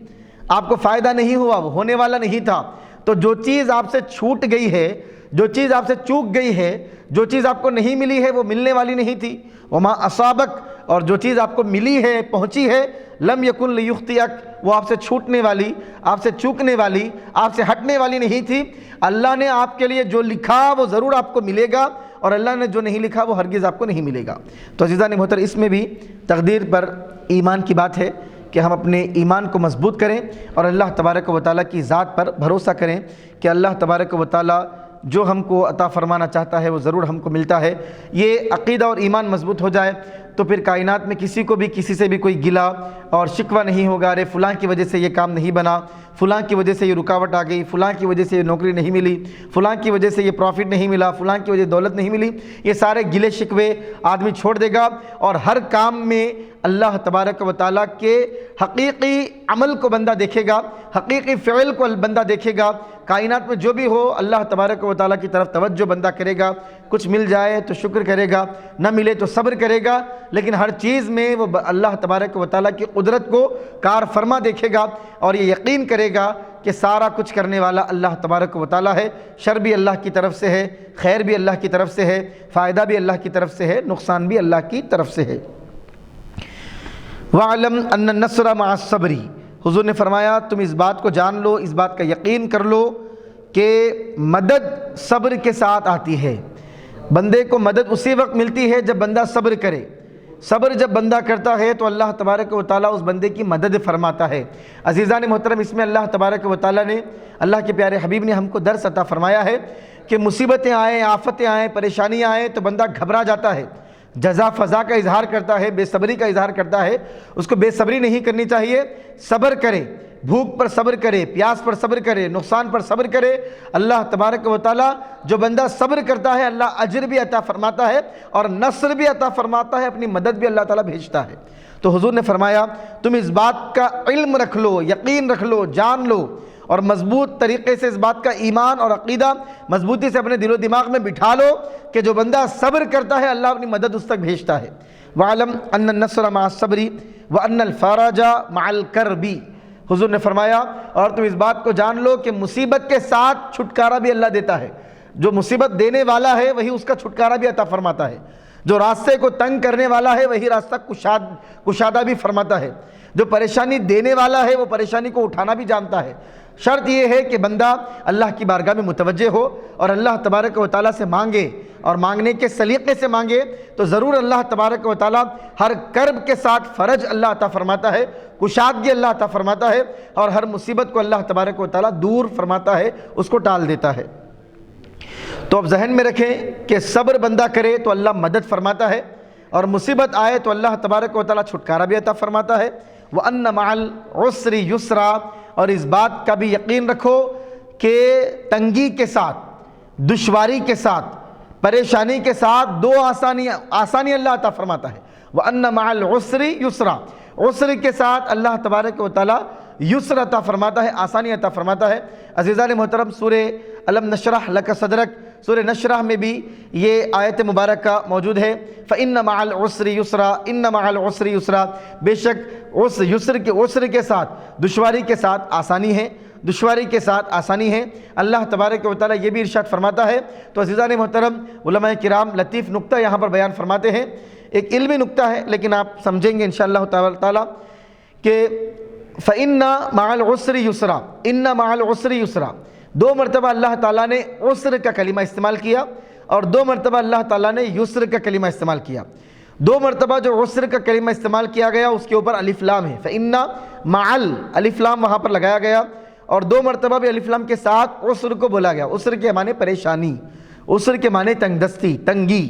آپ کو فائدہ نہیں ہوا وہ ہونے والا نہیں تھا، تو جو چیز آپ سے چھوٹ گئی ہے، جو چیز آپ سے چوک گئی ہے، جو چیز آپ کو نہیں ملی ہے وہ ملنے والی نہیں تھی۔ وما اصابک، اور جو چیز آپ کو ملی ہے، پہنچی ہے، لم یکن لیخطئک، وہ آپ سے چھوٹنے والی، آپ سے چوکنے والی، آپ سے ہٹنے والی نہیں تھی۔ اللہ نے آپ کے لیے جو لکھا وہ ضرور آپ کو ملے گا اور اللہ نے جو نہیں لکھا وہ ہرگز آپ کو نہیں ملے گا۔ تو عزیزان محترم، اس میں بھی تقدیر پر ایمان کی بات ہے کہ ہم اپنے ایمان کو مضبوط کریں اور اللہ تبارک و تعالیٰ کی ذات پر بھروسہ کریں کہ اللہ تبارک و تعالیٰ جو ہم کو عطا فرمانا چاہتا ہے وہ ضرور ہم کو ملتا ہے۔ یہ عقیدہ اور ایمان مضبوط ہو جائے تو پھر کائنات میں کسی کو بھی کسی سے بھی کوئی گلا اور شکوہ نہیں ہوگا، ارے فلاں کی وجہ سے یہ کام نہیں بنا، فلاں کی وجہ سے یہ رکاوٹ آ گئی، فلاں کی وجہ سے یہ نوکری نہیں ملی، فلاں کی وجہ سے یہ پروفٹ نہیں ملا، فلاں کی وجہ سے دولت نہیں ملی۔ یہ سارے گلے شکوے آدمی چھوڑ دے گا اور ہر کام میں اللہ تبارک و تعالیٰ کے حقیقی عمل کو بندہ دیکھے گا، حقیقی فعل کو بندہ دیکھے گا۔ کائنات میں جو بھی ہو اللہ تبارک و تعالیٰ کی طرف توجہ بندہ کرے گا، کچھ مل جائے تو شکر کرے گا، نہ ملے تو صبر کرے گا، لیکن ہر چیز میں وہ اللہ تبارک و تعالیٰ کی قدرت کو کار فرما دیکھے گا اور یہ یقین کرے گا کہ سارا کچھ کرنے والا اللہ تبارک و تعالیٰ ہے، شر بھی اللہ کی طرف سے ہے، خیر بھی اللہ کی طرف سے ہے، فائدہ بھی اللہ کی طرف سے ہے، نقصان بھی اللہ کی طرف سے ہے۔ وَعْلَمْ أَنَّ النَّصْرَ مَعَ الصَّبْرِ، حضور نے فرمایا تم اس بات کو جان لو، اس بات کا یقین کر لو کہ مدد صبر کے ساتھ آتی ہے۔ بندے کو مدد اسی وقت ملتی ہے جب بندہ صبر کرے۔ صبر جب بندہ کرتا ہے تو اللہ تبارک و تعالیٰ اس بندے کی مدد فرماتا ہے۔ عزیزان محترم، اس میں اللہ تبارک و تعالیٰ نے، اللہ کے پیارے حبیب نے ہم کو درس عطا فرمایا ہے کہ مصیبتیں آئیں، آفتیں آئیں، پریشانیاں آئیں تو بندہ گھبرا جاتا ہے، جزا فضا کا اظہار کرتا ہے، بے صبری کا اظہار کرتا ہے۔ اس کو بے صبری نہیں کرنی چاہیے، صبر کرے، بھوک پر صبر کرے، پیاس پر صبر کرے، نقصان پر صبر کرے۔ اللہ تبارک و تعالیٰ جو بندہ صبر کرتا ہے اللہ اجر بھی عطا فرماتا ہے اور نصر بھی عطا فرماتا ہے، اپنی مدد بھی اللہ تعالیٰ بھیجتا ہے۔ تو حضور نے فرمایا تم اس بات کا علم رکھ لو، یقین رکھ لو، جان لو اور مضبوط طریقے سے اس بات کا ایمان اور عقیدہ مضبوطی سے اپنے دل و دماغ میں بٹھا لو کہ جو بندہ صبر کرتا ہے اللہ اپنی مدد اس تک بھیجتا ہے۔ وَعْلَمْ أَنَّ النَّصْرَ مَعَ الصَّبْرِ وَأَنَّ الْفَرَجَ مَعَ الْكَرْبِ، حضور نے فرمایا اور تم اس بات کو جان لو کہ مصیبت کے ساتھ چھٹکارا بھی اللہ دیتا ہے۔ جو مصیبت دینے والا ہے وہی اس کا چھٹکارا بھی عطا فرماتا ہے، جو راستے کو تنگ کرنے والا ہے وہی راستہ کشادہ بھی فرماتا ہے، جو پریشانی دینے والا ہے وہ پریشانی کو اٹھانا بھی جانتا ہے۔ شرط یہ ہے کہ بندہ اللہ کی بارگاہ میں متوجہ ہو اور اللہ تبارک و تعالیٰ سے مانگے، اور مانگنے کے سلیقے سے مانگے تو ضرور اللہ تبارک و تعالیٰ ہر کرب کے ساتھ فرج اللہ عطا فرماتا ہے، کشادگی اللہ عطا فرماتا ہے، اور ہر مصیبت کو اللہ تبارک و تعالیٰ دور فرماتا ہے، اس کو ٹال دیتا ہے۔ تو اب ذہن میں رکھیں کہ صبر بندہ کرے تو اللہ مدد فرماتا ہے، اور مصیبت آئے تو اللہ تبارک و تعالیٰ چھٹکارا بھی عطا فرماتا ہے۔ وَأَنَّ مَعَ الْعُسْرِ يُسْرًا، اور اس بات کا بھی یقین رکھو کہ تنگی کے ساتھ، دشواری کے ساتھ، پریشانی کے ساتھ دو آسانی اللہ عطا فرماتا ہے۔ وَأَنَّ مَعَ الْعُسْرِ يُسْرًا، عسر کے ساتھ اللہ تبارک و تعالیٰ یسر عطا فرماتا ہے، آسانی عطا فرماتا ہے۔ عزیزان محترم، سورہ الم نشرح لک صدرک، سورہ نشرح میں بھی یہ آیت مبارکہ موجود ہے، فَإِنَّ مَعَ الْعُسْرِ يُسْرًا، إِنَّ مَعَ الْعُسْرِ يُسْرًا، بے شک عسر کے ساتھ، دشواری کے ساتھ آسانی ہے، دشواری کے ساتھ آسانی ہے۔ اللہ تبارک و تعالیٰ یہ بھی ارشاد فرماتا ہے۔ تو عزیزان محترم، علماء کرام لطیف نکتہ یہاں پر بیان فرماتے ہیں، ایک علمی نکتہ ہے لیکن آپ سمجھیں گے انشاءاللہ تعالیٰ کہ فَإِنَّ مَعَ الْعُسْرِ يُسْرًا، إِنَّ مَعَ الْعُسْرِ يُسْرًا، دو مرتبہ اللہ تعالیٰ نے عسر کا کلمہ استعمال کیا اور دو مرتبہ اللہ تعالیٰ نے یسر کا کلمہ استعمال کیا۔ دو مرتبہ جو عسر کا کلمہ استعمال کیا گیا اس کے اوپر الف لام ہے، فَإِنَّ مَعَ الف لام وہاں پر لگایا گیا، اور دو مرتبہ بھی الف لام کے ساتھ عسر کو بولا گیا۔ عسر کے معنی پریشانی، عسر کے معنی تنگ دستی، تنگی،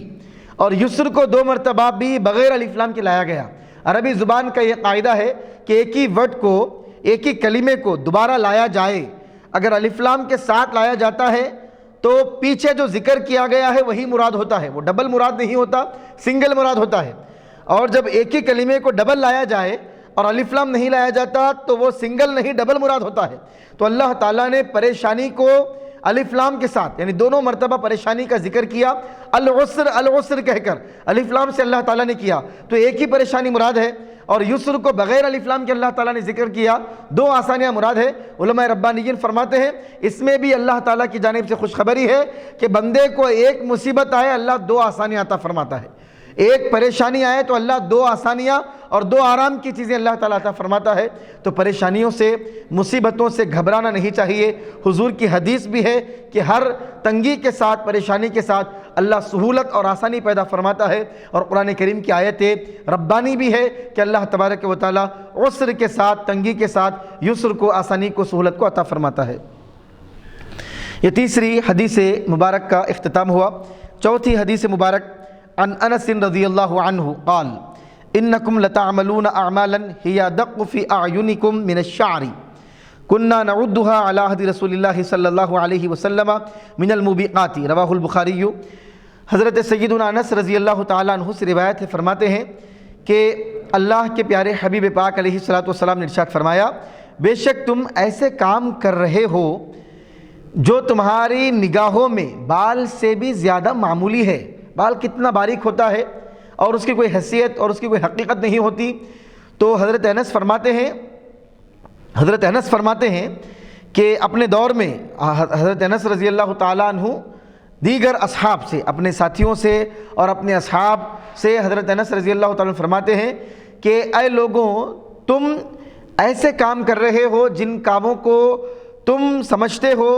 اور یسر کو دو مرتبہ بھی بغیر الف لام کے لایا گیا۔ عربی زبان کا یہ قاعدہ ہے کہ ایک ہی ورڈ کو، ایک ہی کلمے کو دوبارہ لایا جائے، اگر الف لام کے ساتھ لایا جاتا ہے تو پیچھے جو ذکر کیا گیا ہے وہی مراد ہوتا ہے، وہ ڈبل مراد نہیں ہوتا، سنگل مراد ہوتا ہے۔ اور جب ایک ہی کلمے کو ڈبل لایا جائے اور الف لام نہیں لایا جاتا تو وہ سنگل نہیں ڈبل مراد ہوتا ہے۔ تو اللہ تعالیٰ نے پریشانی کو الف لام کے ساتھ، یعنی دونوں مرتبہ پریشانی کا ذکر کیا، العسر العسر کہہ کر الف لام سے اللہ تعالیٰ نے کیا تو ایک ہی پریشانی مراد ہے، اور یسر کو بغیر الف لام کے اللہ تعالیٰ نے ذکر کیا، دو آسانیاں مراد ہے۔ علماء ربانیین فرماتے ہیں اس میں بھی اللہ تعالیٰ کی جانب سے خوشخبری ہے کہ بندے کو ایک مصیبت آئے اللہ دو آسانیاں عطا فرماتا ہے، ایک پریشانی آئے تو اللہ دو آسانیاں اور دو آرام کی چیزیں اللہ تعالیٰ عطا فرماتا ہے۔ تو پریشانیوں سے، مصیبتوں سے گھبرانا نہیں چاہیے۔ حضور کی حدیث بھی ہے کہ ہر تنگی کے ساتھ، پریشانی کے ساتھ اللہ سہولت اور آسانی پیدا فرماتا ہے، اور قرآن کریم کی آیت ربانی بھی ہے کہ اللہ تبارک و تعالیٰ عسر کے ساتھ، تنگی کے ساتھ یسر کو، آسانی کو، سہولت کو عطا فرماتا ہے۔ یہ تیسری حدیث مبارک کا اختتام ہوا۔ چوتھی حدیث مبارک عن انس رضی اللہ عنہ قال انکم لتعملون اعمالا ہی ادق فی اعینکم من الشعر كنا نعدها على عهد رسول اللہ صلی اللہ علیہ وسلم من الموبقات، رواہ البخاری۔ حضرت سیدنا انس رضی اللہ تعالیٰ عنہ سے روایت ہے، فرماتے ہیں کہ اللہ کے پیارے حبیب پاک علیہ الصلوۃ والسلام نے ارشاد فرمایا، بے شک تم ایسے کام کر رہے ہو جو تمہاری نگاہوں میں بال سے بھی زیادہ معمولی ہے۔ بال کتنا باریک ہوتا ہے اور اس کی کوئی حیثیت اور اس کی کوئی حقیقت نہیں ہوتی۔ تو حضرت انس فرماتے ہیں کہ اپنے دور میں حضرت انس رضی اللہ تعالیٰ عنہ دیگر اصحاب سے، اپنے ساتھیوں سے اور اپنے اصحاب سے حضرت انس رضی اللہ تعالیٰ عنہ فرماتے ہیں کہ اے لوگوں، تم ایسے کام کر رہے ہو جن کاموں کو تم سمجھتے ہو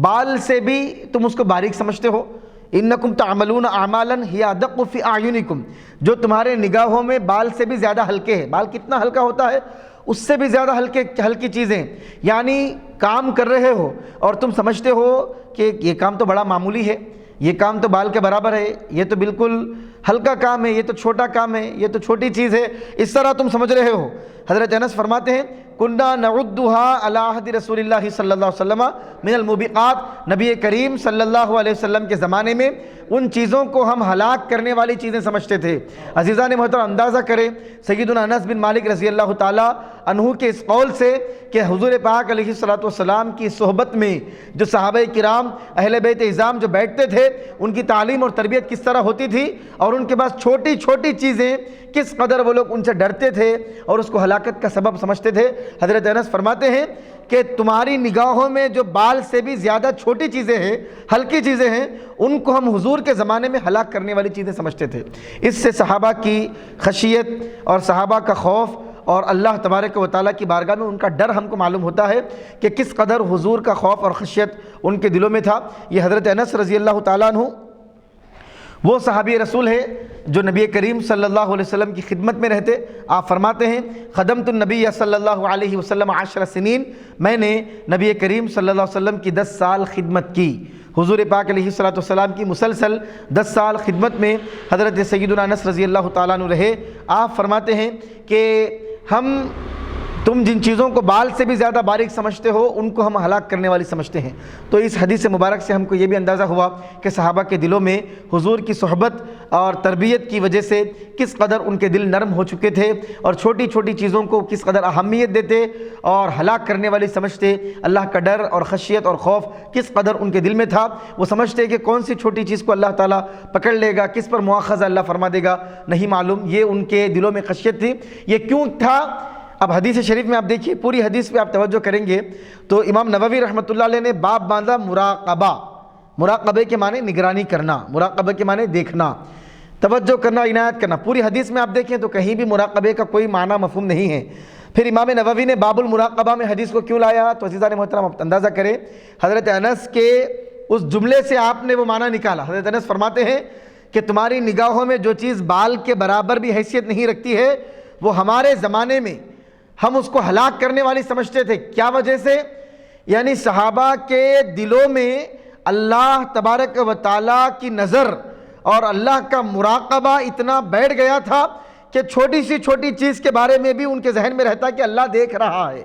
بال سے بھی تم اس کو باریک سمجھتے ہو۔ انکم تعملون اعمالا ہی ادق فی اعینکم، جو تمہارے نگاہوں میں بال سے بھی زیادہ ہلکے ہیں۔ بال کتنا ہلکا ہوتا ہے؟ اس سے بھی زیادہ ہلکی چیزیں، یعنی کام کر رہے ہو اور تم سمجھتے ہو کہ یہ کام تو بڑا معمولی ہے، یہ کام تو بال کے برابر ہے، یہ تو بالکل ہلکا کام ہے، یہ تو چھوٹا کام ہے، یہ تو چھوٹی چیز ہے، اس طرح تم سمجھ رہے ہو۔ حضرت انس فرماتے ہیں کننا نعدها علی عہد رسول اللہ صلی اللہ علیہ وسلم من الموبقات، نبی کریم صلی اللہ علیہ وسلم کے زمانے میں ان چیزوں کو ہم ہلاک کرنے والی چیزیں سمجھتے تھے۔ عزیزان محترم اندازہ کریں سیدنا انس بن مالک رضی اللہ تعالیٰ عنہ کے اس قول سے کہ حضور پاک علیہ السلام کی صحبت میں جو صحابہ کرام اہل بیت اعظام جو بیٹھتے تھے ان کی تعلیم اور تربیت کس طرح ہوتی تھی، اور ان کے پاس چھوٹی چھوٹی چیزیں کس قدر وہ لوگ ان سے ڈرتے تھے اور اس کو ہلاکت کا سبب سمجھتے تھے۔ حضرت انس فرماتے ہیں کہ تمہاری نگاہوں میں جو بال سے بھی زیادہ چھوٹی چیزیں ہیں، ہلکی چیزیں ہیں، ان کو ہم حضور کے زمانے میں ہلاک کرنے والی چیزیں سمجھتے تھے۔ اس سے صحابہ کی خشیت اور صحابہ کا خوف اور اللہ تبارک و تعالیٰ کی بارگاہ میں ان کا ڈر ہم کو معلوم ہوتا ہے کہ کس قدر حضور کا خوف اور خشیت ان کے دلوں میں تھا۔ یہ حضرت انس رضی اللہ تعالیٰ عنہ وہ صحابی رسول ہے جو نبی کریم صلی اللہ علیہ وسلم کی خدمت میں رہتے۔ آپ فرماتے ہیں خدمت النبی صلی اللہ علیہ وسلم 10 سنین، میں نے نبی کریم صلی اللہ علیہ وسلم کی 10 سال خدمت کی۔ حضور پاک علیہ السلام کی مسلسل 10 سال خدمت میں حضرت سیدنا انس رضی اللہ تعالیٰ عنہ رہے۔ آپ فرماتے ہیں کہ تم جن چیزوں کو بال سے بھی زیادہ باریک سمجھتے ہو ان کو ہم ہلاک کرنے والی سمجھتے ہیں۔ تو اس حدیث مبارک سے ہم کو یہ بھی اندازہ ہوا کہ صحابہ کے دلوں میں حضور کی صحبت اور تربیت کی وجہ سے کس قدر ان کے دل نرم ہو چکے تھے اور چھوٹی چھوٹی چیزوں کو کس قدر اہمیت دیتے اور ہلاک کرنے والی سمجھتے۔ اللہ کا ڈر اور خشیت اور خوف کس قدر ان کے دل میں تھا، وہ سمجھتے کہ کون سی چھوٹی چیز کو اللہ تعالیٰ پکڑ لے گا، کس پر مواخذہ اللہ فرما دے گا، نہیں معلوم۔ یہ ان کے دلوں میں خشیت تھی۔ یہ کیوں تھا؟ اب حدیث شریف میں آپ دیکھیے، پوری حدیث پہ آپ توجہ کریں گے تو امام نووی رحمۃ اللہ علیہ نے باب باندھا مراقبہ۔ مراقبے کے معنی نگرانی کرنا، مراقبہ کے معنی دیکھنا، توجہ کرنا، عنایت کرنا۔ پوری حدیث میں آپ دیکھیں تو کہیں بھی مراقبے کا کوئی معنی مفہوم نہیں ہے۔ پھر امام نووی نے باب المراقبہ میں حدیث کو کیوں لایا؟ تو عزیزان محترم آپ اندازہ کریں، حضرت انس کے اس جملے سے آپ نے وہ معنی نکالا۔ حضرت انس فرماتے ہیں کہ تمہاری نگاہوں میں جو چیز بال کے برابر بھی حیثیت نہیں رکھتی ہے وہ ہمارے زمانے میں ہم اس کو ہلاک کرنے والی سمجھتے تھے۔ کیا وجہ سے؟ یعنی صحابہ کے دلوں میں اللہ تبارک و تعالیٰ کی نظر اور اللہ کا مراقبہ اتنا بیٹھ گیا تھا کہ چھوٹی سی چھوٹی چیز کے بارے میں بھی ان کے ذہن میں رہتا کہ اللہ دیکھ رہا ہے،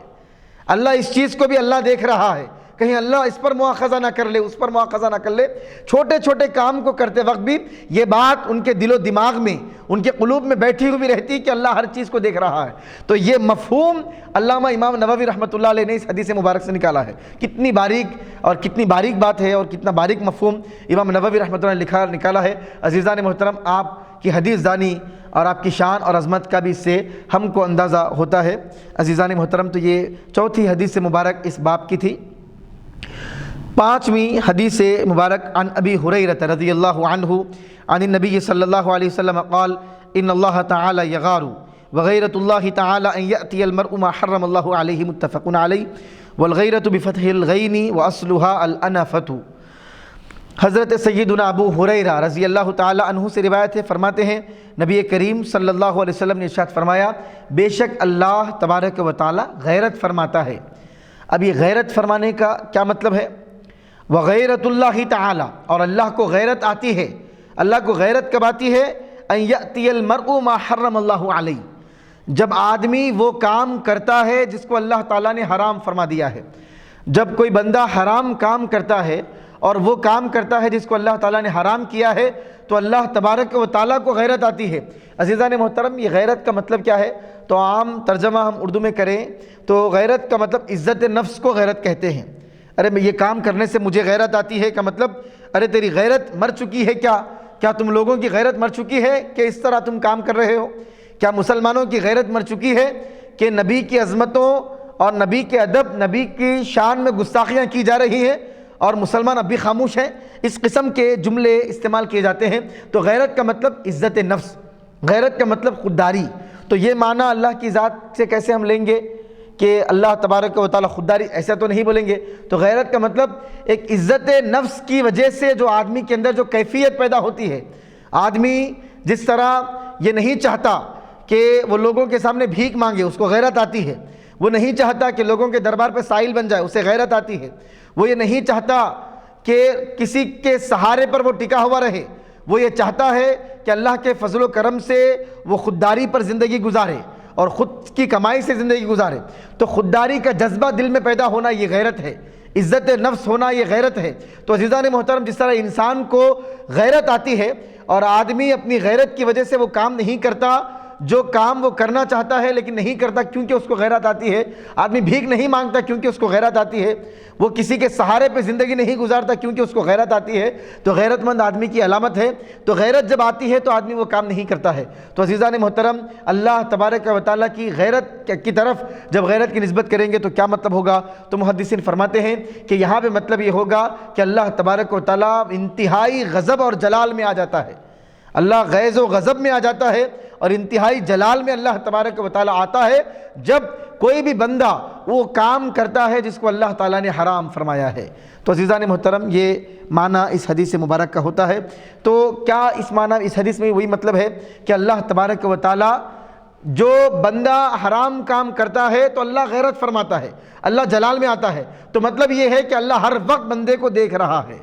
اللہ اس چیز کو بھی اللہ دیکھ رہا ہے، کہیں اللہ اس پر مواخذہ نہ کر لے، اس پر مواخذہ نہ کر لے۔ چھوٹے چھوٹے کام کو کرتے وقت بھی یہ بات ان کے دل و دماغ میں، ان کے قلوب میں بیٹھی ہوئی رہتی کہ اللہ ہر چیز کو دیکھ رہا ہے۔ تو یہ مفہوم علامہ امام نووی رحمۃ اللہ علیہ نے اس حدیث مبارک سے نکالا ہے۔ کتنی باریک بات ہے اور کتنا باریک مفہوم امام نووی رحمۃ اللہ نے نکالا ہے۔ عزیزان محترم، آپ کی حدیث دانی اور آپ کی شان اور عظمت کا بھی اس سے ہم کو اندازہ ہوتا ہے۔ عزیزان محترم، تو یہ چوتھی حدیث مبارک اس باب کی تھی۔ 5ویں حدیث مبارک عن ابی ہریرہ رضی اللہ عنہ عن النبی صلی اللہ علیہ وسلم قال ان اللہ تعالی یغار وغیرۃ اللہ تعالی ان یأتی المرء ما حرم اللہ علیہ متفق علیہ والغیرۃ بفتح الغین واصلها الانفۃ۔ حضرت سیدنا ابو ہریرہ رضی اللہ تعالی عنہ سے روایت ہے، فرماتے ہیں نبی کریم صلی اللہ علیہ وسلم نے ارشاد فرمایا بے شک اللہ تبارک و تعالی غیرت فرماتا ہے۔ اب یہ غیرت فرمانے کا کیا مطلب ہے؟ وغیرۃ اللہ تعالی، اور اللہ کو غیرت آتی ہے۔ اللہ کو غیرت کب آتی ہے؟ ان یأتی المرء ما حرم اللہ علیہ، جب آدمی وہ کام کرتا ہے جس کو اللہ تعالیٰ نے حرام فرما دیا ہے۔ جب کوئی بندہ حرام کام کرتا ہے اور وہ کام کرتا ہے جس کو اللہ تعالیٰ نے حرام کیا ہے تو اللہ تبارک و تعالیٰ کو غیرت آتی ہے۔ عزیزان محترم، یہ غیرت کا مطلب کیا ہے؟ تو عام ترجمہ ہم اردو میں کریں تو غیرت کا مطلب عزت نفس کو غیرت کہتے ہیں۔ ارے میں یہ کام کرنے سے مجھے غیرت آتی ہے کا مطلب ارے تیری غیرت مر چکی ہے کیا تم لوگوں کی غیرت مر چکی ہے کہ اس طرح تم کام کر رہے ہو؟ کیا مسلمانوں کی غیرت مر چکی ہے کہ نبی کی عظمتوں اور نبی کے ادب، نبی کی شان میں گستاخیاں کی جا رہی ہیں اور مسلمان اب بھی خاموش ہیں؟ اس قسم کے جملے استعمال کیے جاتے ہیں۔ تو غیرت کا مطلب عزت نفس، غیرت کا مطلب خودداری۔ تو یہ معنی اللہ کی ذات سے کیسے ہم لیں گے کہ اللہ تبارک و تعالیٰ خودداری، ایسا تو نہیں بولیں گے۔ تو غیرت کا مطلب ایک عزت نفس کی وجہ سے جو آدمی کے اندر جو کیفیت پیدا ہوتی ہے، آدمی جس طرح یہ نہیں چاہتا کہ وہ لوگوں کے سامنے بھیک مانگے، اس کو غیرت آتی ہے۔ وہ نہیں چاہتا کہ لوگوں کے دربار پہ سائل بن جائے، اسے غیرت آتی ہے۔ وہ یہ نہیں چاہتا کہ کسی کے سہارے پر وہ ٹکا ہوا رہے، وہ یہ چاہتا ہے کہ اللہ کے فضل و کرم سے وہ خودداری پر زندگی گزارے اور خود کی کمائی سے زندگی گزارے تو خودداری کا جذبہ دل میں پیدا ہونا یہ غیرت ہے، عزت نفس ہونا یہ غیرت ہے۔ تو عزیزان محترم، جس طرح انسان کو غیرت آتی ہے اور آدمی اپنی غیرت کی وجہ سے وہ کام نہیں کرتا جو کام وہ کرنا چاہتا ہے لیکن نہیں کرتا کیونکہ اس کو غیرت آتی ہے، آدمی بھیک نہیں مانگتا کیونکہ اس کو غیرت آتی ہے، وہ کسی کے سہارے پہ زندگی نہیں گزارتا کیونکہ اس کو غیرت آتی ہے، تو غیرت مند آدمی کی علامت ہے۔ تو غیرت جب آتی ہے تو آدمی وہ کام نہیں کرتا ہے۔ تو عزیزان محترم، اللہ تبارک و تعالیٰ کی غیرت کی طرف جب غیرت کی نسبت کریں گے تو کیا مطلب ہوگا؟ تو محدثین فرماتے ہیں کہ یہاں پہ مطلب یہ ہوگا کہ اللہ تبارک و تعالیٰ انتہائی غضب اور جلال میں آ جاتا ہے، اللہ غیظ و غضب میں آ جاتا ہے اور انتہائی جلال میں اللہ تبارک و تعالیٰ آتا ہے جب کوئی بھی بندہ وہ کام کرتا ہے جس کو اللہ تعالیٰ نے حرام فرمایا ہے۔ تو عزیزان محترم، یہ معنی اس حدیث مبارک کا ہوتا ہے۔ تو کیا اس معنی اس حدیث میں وہی مطلب ہے کہ اللہ تبارک و تعالیٰ جو بندہ حرام کام کرتا ہے تو اللہ غیرت فرماتا ہے، اللہ جلال میں آتا ہے؟ تو مطلب یہ ہے کہ اللہ ہر وقت بندے کو دیکھ رہا ہے،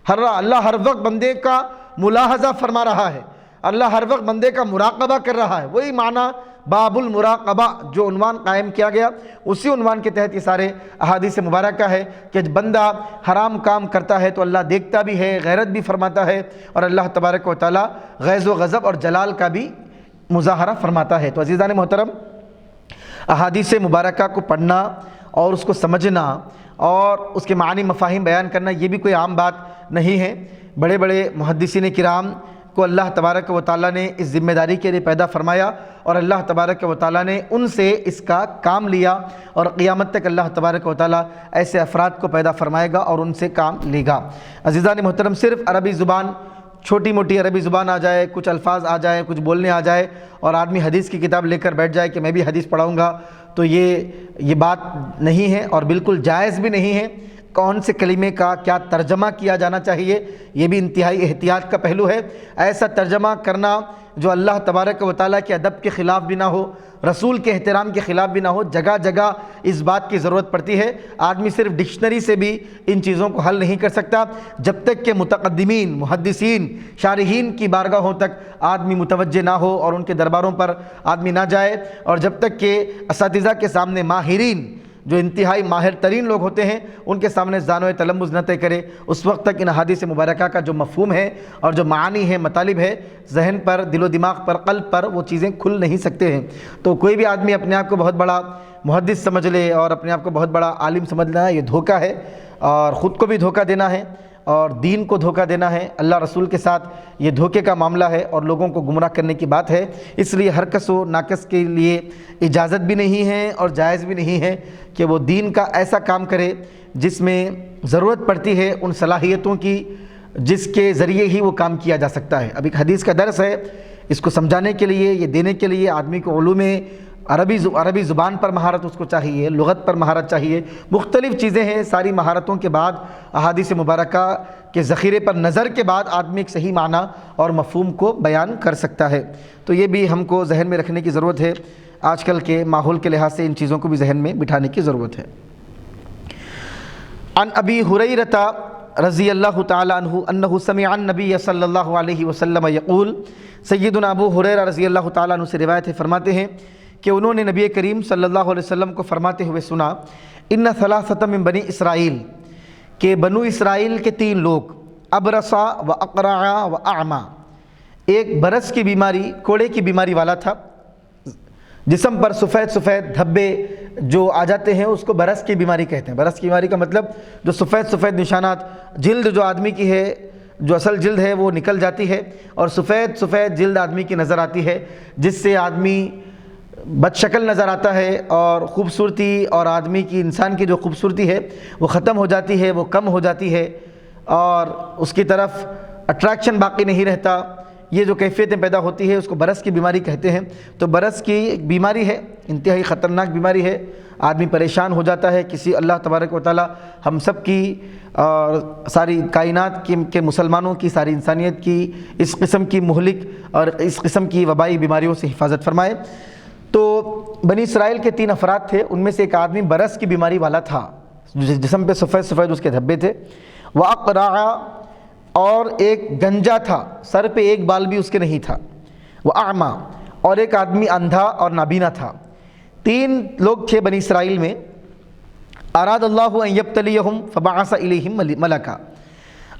اللہ ہر وقت بندے کا ملاحظہ فرما رہا ہے، اللہ ہر وقت بندے کا مراقبہ کر رہا ہے۔ وہی معنی باب المراقبہ جو عنوان قائم کیا گیا، اسی عنوان کے تحت یہ سارے احادیث مبارکہ ہے کہ بندہ حرام کام کرتا ہے تو اللہ دیکھتا بھی ہے، غیرت بھی فرماتا ہے، اور اللہ تبارک و تعالیٰ غیظ و غضب اور جلال کا بھی مظاہرہ فرماتا ہے۔ تو عزیزان محترم، احادیث مبارکہ کو پڑھنا اور اس کو سمجھنا اور اس کے معنی مفاہیم بیان کرنا یہ بھی کوئی عام بات نہیں ہے۔ بڑے بڑے محدثین کرام کو اللہ تبارک و تعالیٰ نے اس ذمہ داری کے لیے پیدا فرمایا اور اللہ تبارک و تعالیٰ نے ان سے اس کا کام لیا، اور قیامت تک اللہ تبارک و تعالیٰ ایسے افراد کو پیدا فرمائے گا اور ان سے کام لے گا۔ عزیزان محترم، صرف عربی زبان، چھوٹی موٹی عربی زبان آ جائے، کچھ الفاظ آ جائے، کچھ بولنے آ جائے اور آدمی حدیث کی کتاب لے کر بیٹھ جائے کہ میں بھی حدیث پڑھاؤں گا، تو یہ بات نہیں ہے اور بالکل جائز بھی نہیں ہے۔ کون سے کلمے کا کیا ترجمہ کیا جانا چاہیے، یہ بھی انتہائی احتیاط کا پہلو ہے۔ ایسا ترجمہ کرنا جو اللہ تبارک و تعالیٰ کے ادب کے خلاف بھی نہ ہو، رسول کے احترام کے خلاف بھی نہ ہو۔ جگہ جگہ اس بات کی ضرورت پڑتی ہے، آدمی صرف ڈکشنری سے بھی ان چیزوں کو حل نہیں کر سکتا جب تک کہ متقدمین، محدثین، شارحین کی بارگاہوں تک آدمی متوجہ نہ ہو اور ان کے درباروں پر آدمی نہ جائے، اور جب تک کہ اساتذہ کے سامنے، ماہرین جو انتہائی ماہر ترین لوگ ہوتے ہیں ان کے سامنے زانو تلمذ نہ طے کرے، اس وقت تک ان احادیث مبارکہ کا جو مفہوم ہے اور جو معانی ہے، مطالب ہے، ذہن پر، دل و دماغ پر، قلب پر وہ چیزیں کھل نہیں سکتے ہیں۔ تو کوئی بھی آدمی اپنے آپ کو بہت بڑا محدث سمجھ لے اور اپنے آپ کو بہت بڑا عالم سمجھ لینا، یہ دھوکہ ہے، اور خود کو بھی دھوکہ دینا ہے اور دین کو دھوکہ دینا ہے، اللہ رسول کے ساتھ یہ دھوکے کا معاملہ ہے اور لوگوں کو گمراہ کرنے کی بات ہے۔ اس لیے ہر کس و ناکس کے لیے اجازت بھی نہیں ہے اور جائز بھی نہیں ہے کہ وہ دین کا ایسا کام کرے جس میں ضرورت پڑتی ہے ان صلاحیتوں کی جس کے ذریعے ہی وہ کام کیا جا سکتا ہے۔ اب ایک حدیث کا درس ہے، اس کو سمجھانے کے لیے، یہ دینے کے لیے آدمی کو علوم عربی زبان پر مہارت اس کو چاہیے، لغت پر مہارت چاہیے، مختلف چیزیں ہیں۔ ساری مہارتوں کے بعد احادیث مبارکہ کے ذخیرے پر نظر کے بعد آدمی ایک صحیح معنی اور مفہوم کو بیان کر سکتا ہے۔ تو یہ بھی ہم کو ذہن میں رکھنے کی ضرورت ہے، آج کل کے ماحول کے لحاظ سے ان چیزوں کو بھی ذہن میں بٹھانے کی ضرورت ہے۔ عن ابی ہریرہ رضی اللہ تعالی عنہ انہ سمع النبی صلی اللہ علیہ وسلم یقول، سیدنا ابو ہریرہ رضی اللہ تعالی عنہ سے روایت ہے، فرماتے ہیں کہ انہوں نے نبی کریم صلی اللہ علیہ وسلم کو فرماتے ہوئے سنا، ان ثلاثۃ من بنی اسرائیل، کہ بنو اسرائیل کے 3 لوگ، ابرصا و اقرع و اعما، ایک برس کی بیماری، کوڑے کی بیماری والا تھا، جسم پر سفید سفید دھبے جو آ جاتے ہیں اس کو برس کی بیماری کہتے ہیں۔ برس کی بیماری کا مطلب جو سفید سفید نشانات، جلد جو آدمی کی ہے، جو اصل جلد ہے وہ نکل جاتی ہے اور سفید سفید جلد آدمی کی نظر آتی ہے، جس سے آدمی بد شکل نظر آتا ہے اور خوبصورتی اور آدمی کی، انسان کی جو خوبصورتی ہے وہ ختم ہو جاتی ہے، وہ کم ہو جاتی ہے اور اس کی طرف اٹریکشن باقی نہیں رہتا۔ یہ جو کیفیتیں پیدا ہوتی ہے اس کو برس کی بیماری کہتے ہیں۔ تو برس کی ایک بیماری ہے، انتہائی خطرناک بیماری ہے، آدمی پریشان ہو جاتا ہے۔ کسی اللہ تبارک و تعالی ہم سب کی اور ساری کائنات کے مسلمانوں کی، ساری انسانیت کی اس قسم کی مہلک اور اس قسم کی وبائی بیماریوں سے حفاظت فرمائے۔ تو بنی اسرائیل کے 3 افراد تھے، ان میں سے ایک آدمی برس کی بیماری والا تھا، جسم پہ سفید سفید اس کے دھبے تھے، وَأَقْرَعَ، اور ایک گنجا تھا، سر پہ ایک بال بھی اس کے نہیں تھا، وَأَعْمَى، اور ایک آدمی اندھا اور نابینا تھا. 3 لوگ تھے بنی اسرائیل میں. اراد اللہ ان یبتلیہم فبعث الیہم ملکا.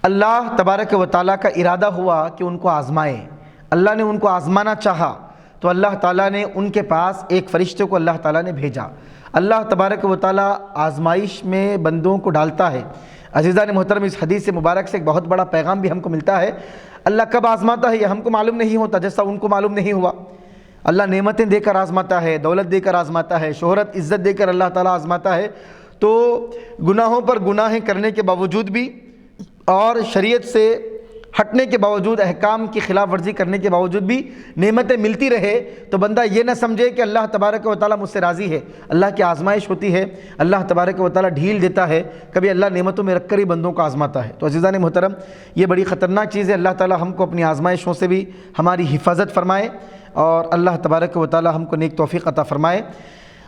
اللہ تبارک و تعالیٰ کا ارادہ ہوا کہ ان کو آزمائے. اللہ نے ان کو آزمانا چاہا تو اللہ تعالیٰ نے ان کے پاس ایک فرشتے کو اللہ تعالیٰ نے بھیجا. اللہ تبارک و تعالیٰ آزمائش میں بندوں کو ڈالتا ہے. عزیزان محترم، اس حدیث مبارک سے ایک بہت بڑا پیغام بھی ہم کو ملتا ہے. اللہ کب آزماتا ہے یہ ہم کو معلوم نہیں ہوتا، جیسا ان کو معلوم نہیں ہوا. اللہ نعمتیں دے کر آزماتا ہے، دولت دے کر آزماتا ہے، شہرت عزت دے کر اللہ تعالیٰ آزماتا ہے. تو گناہوں پر گناہیں کرنے کے باوجود بھی اور شریعت سے ہٹنے کے باوجود، احکام کی خلاف ورزی کرنے کے باوجود بھی نعمتیں ملتی رہے تو بندہ یہ نہ سمجھے کہ اللہ تبارک و تعالیٰ مجھ سے راضی ہے. اللہ کی آزمائش ہوتی ہے، اللہ تبارک و تعالیٰ ڈھیل دیتا ہے، کبھی اللہ نعمتوں میں رکھ کر ہی بندوں کو آزماتا ہے. تو عزیزان محترم، یہ بڑی خطرناک چیز ہے. اللہ تعالیٰ ہم کو اپنی آزمائشوں سے بھی ہماری حفاظت فرمائے اور اللہ تبارک و تعالیٰ ہم کو نیک توفیق عطا فرمائے.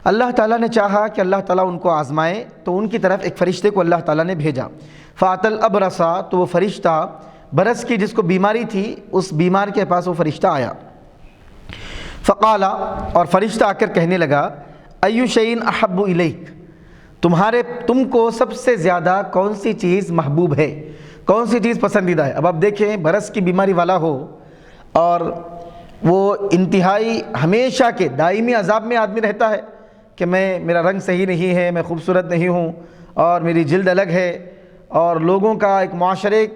اللہ تعالیٰ نے چاہا کہ اللہ تعالیٰ ان کو آزمائے تو ان کی طرف ایک فرشتے کو اللہ تعالیٰ نے بھیجا. فَأَتَى الْأَبْرَصَ، تو وہ فرشتہ برس کی جس کو بیماری تھی اس بیمار کے پاس وہ فرشتہ آیا. فقال، اور فرشتہ آ کر کہنے لگا، ایُّ شَیْءٍ أَحَبُّ إِلَیْکَ، تم کو سب سے زیادہ کون سی چیز محبوب ہے، کون سی چیز پسندیدہ ہے. اب آپ دیکھیں، برس کی بیماری والا ہو اور وہ انتہائی ہمیشہ کے دائمی عذاب میں آدمی رہتا ہے کہ میرا رنگ صحیح نہیں ہے، میں خوبصورت نہیں ہوں اور میری جلد الگ ہے اور لوگوں کا ایک معاشرے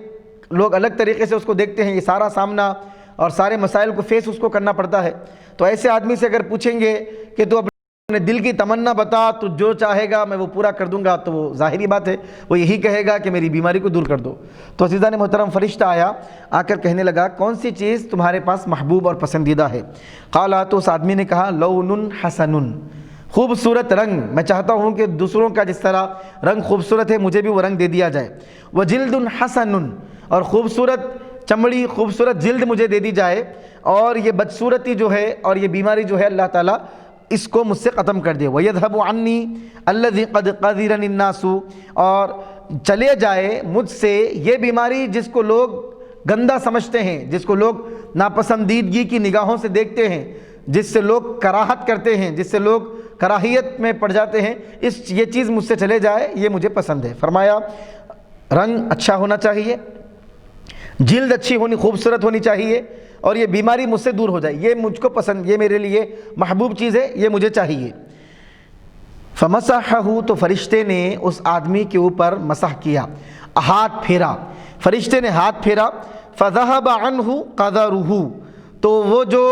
لوگ الگ طریقے سے اس کو دیکھتے ہیں. یہ سارا سامنا اور سارے مسائل کو فیس اس کو کرنا پڑتا ہے. تو ایسے آدمی سے اگر پوچھیں گے کہ تو اپنے دل کی تمنا بتا، تو جو چاہے گا میں وہ پورا کر دوں گا، تو وہ ظاہری بات ہے وہ یہی کہے گا کہ میری بیماری کو دور کر دو. تو عزیزان محترم، فرشتہ آیا، آ کر کہنے لگا کون سی چیز تمہارے پاس محبوب اور پسندیدہ ہے. قال، تو اس آدمی نے کہا، لون حسن، خوبصورت رنگ. میں چاہتا ہوں کہ دوسروں کا جس طرح رنگ خوبصورت ہے مجھے بھی وہ رنگ دے دیا جائے. وجلد حسن، اور خوبصورت چمڑی، خوبصورت جلد مجھے دے دی جائے، اور یہ بدصورتی جو ہے اور یہ بیماری جو ہے اللہ تعالیٰ اس کو مجھ سے ختم کر دے. وَيَذْهَبُ عَنِّي الَّذِي قَدْ قَذِرَنِ النَّاسُ، اور چلے جائے مجھ سے یہ بیماری جس کو لوگ گندا سمجھتے ہیں، جس کو لوگ ناپسندیدگی کی نگاہوں سے دیکھتے ہیں، جس سے لوگ کراہت کرتے ہیں، جس سے لوگ کراہیت میں پڑ جاتے ہیں، یہ چیز مجھ سے چلے جائے، یہ مجھے پسند ہے. فرمایا رنگ اچھا ہونا چاہیے، جلد اچھی ہونی، خوبصورت ہونی چاہیے، اور یہ بیماری مجھ سے دور ہو جائے، یہ مجھ کو پسند، یہ میرے لیے محبوب چیز ہے، یہ مجھے چاہیے. فمسحہ، تو فرشتے نے اس آدمی کے اوپر مسح کیا، ہاتھ پھیرا. فرشتے نے ہاتھ پھیرا. فذهب عنہ قدرہ، تو وہ جو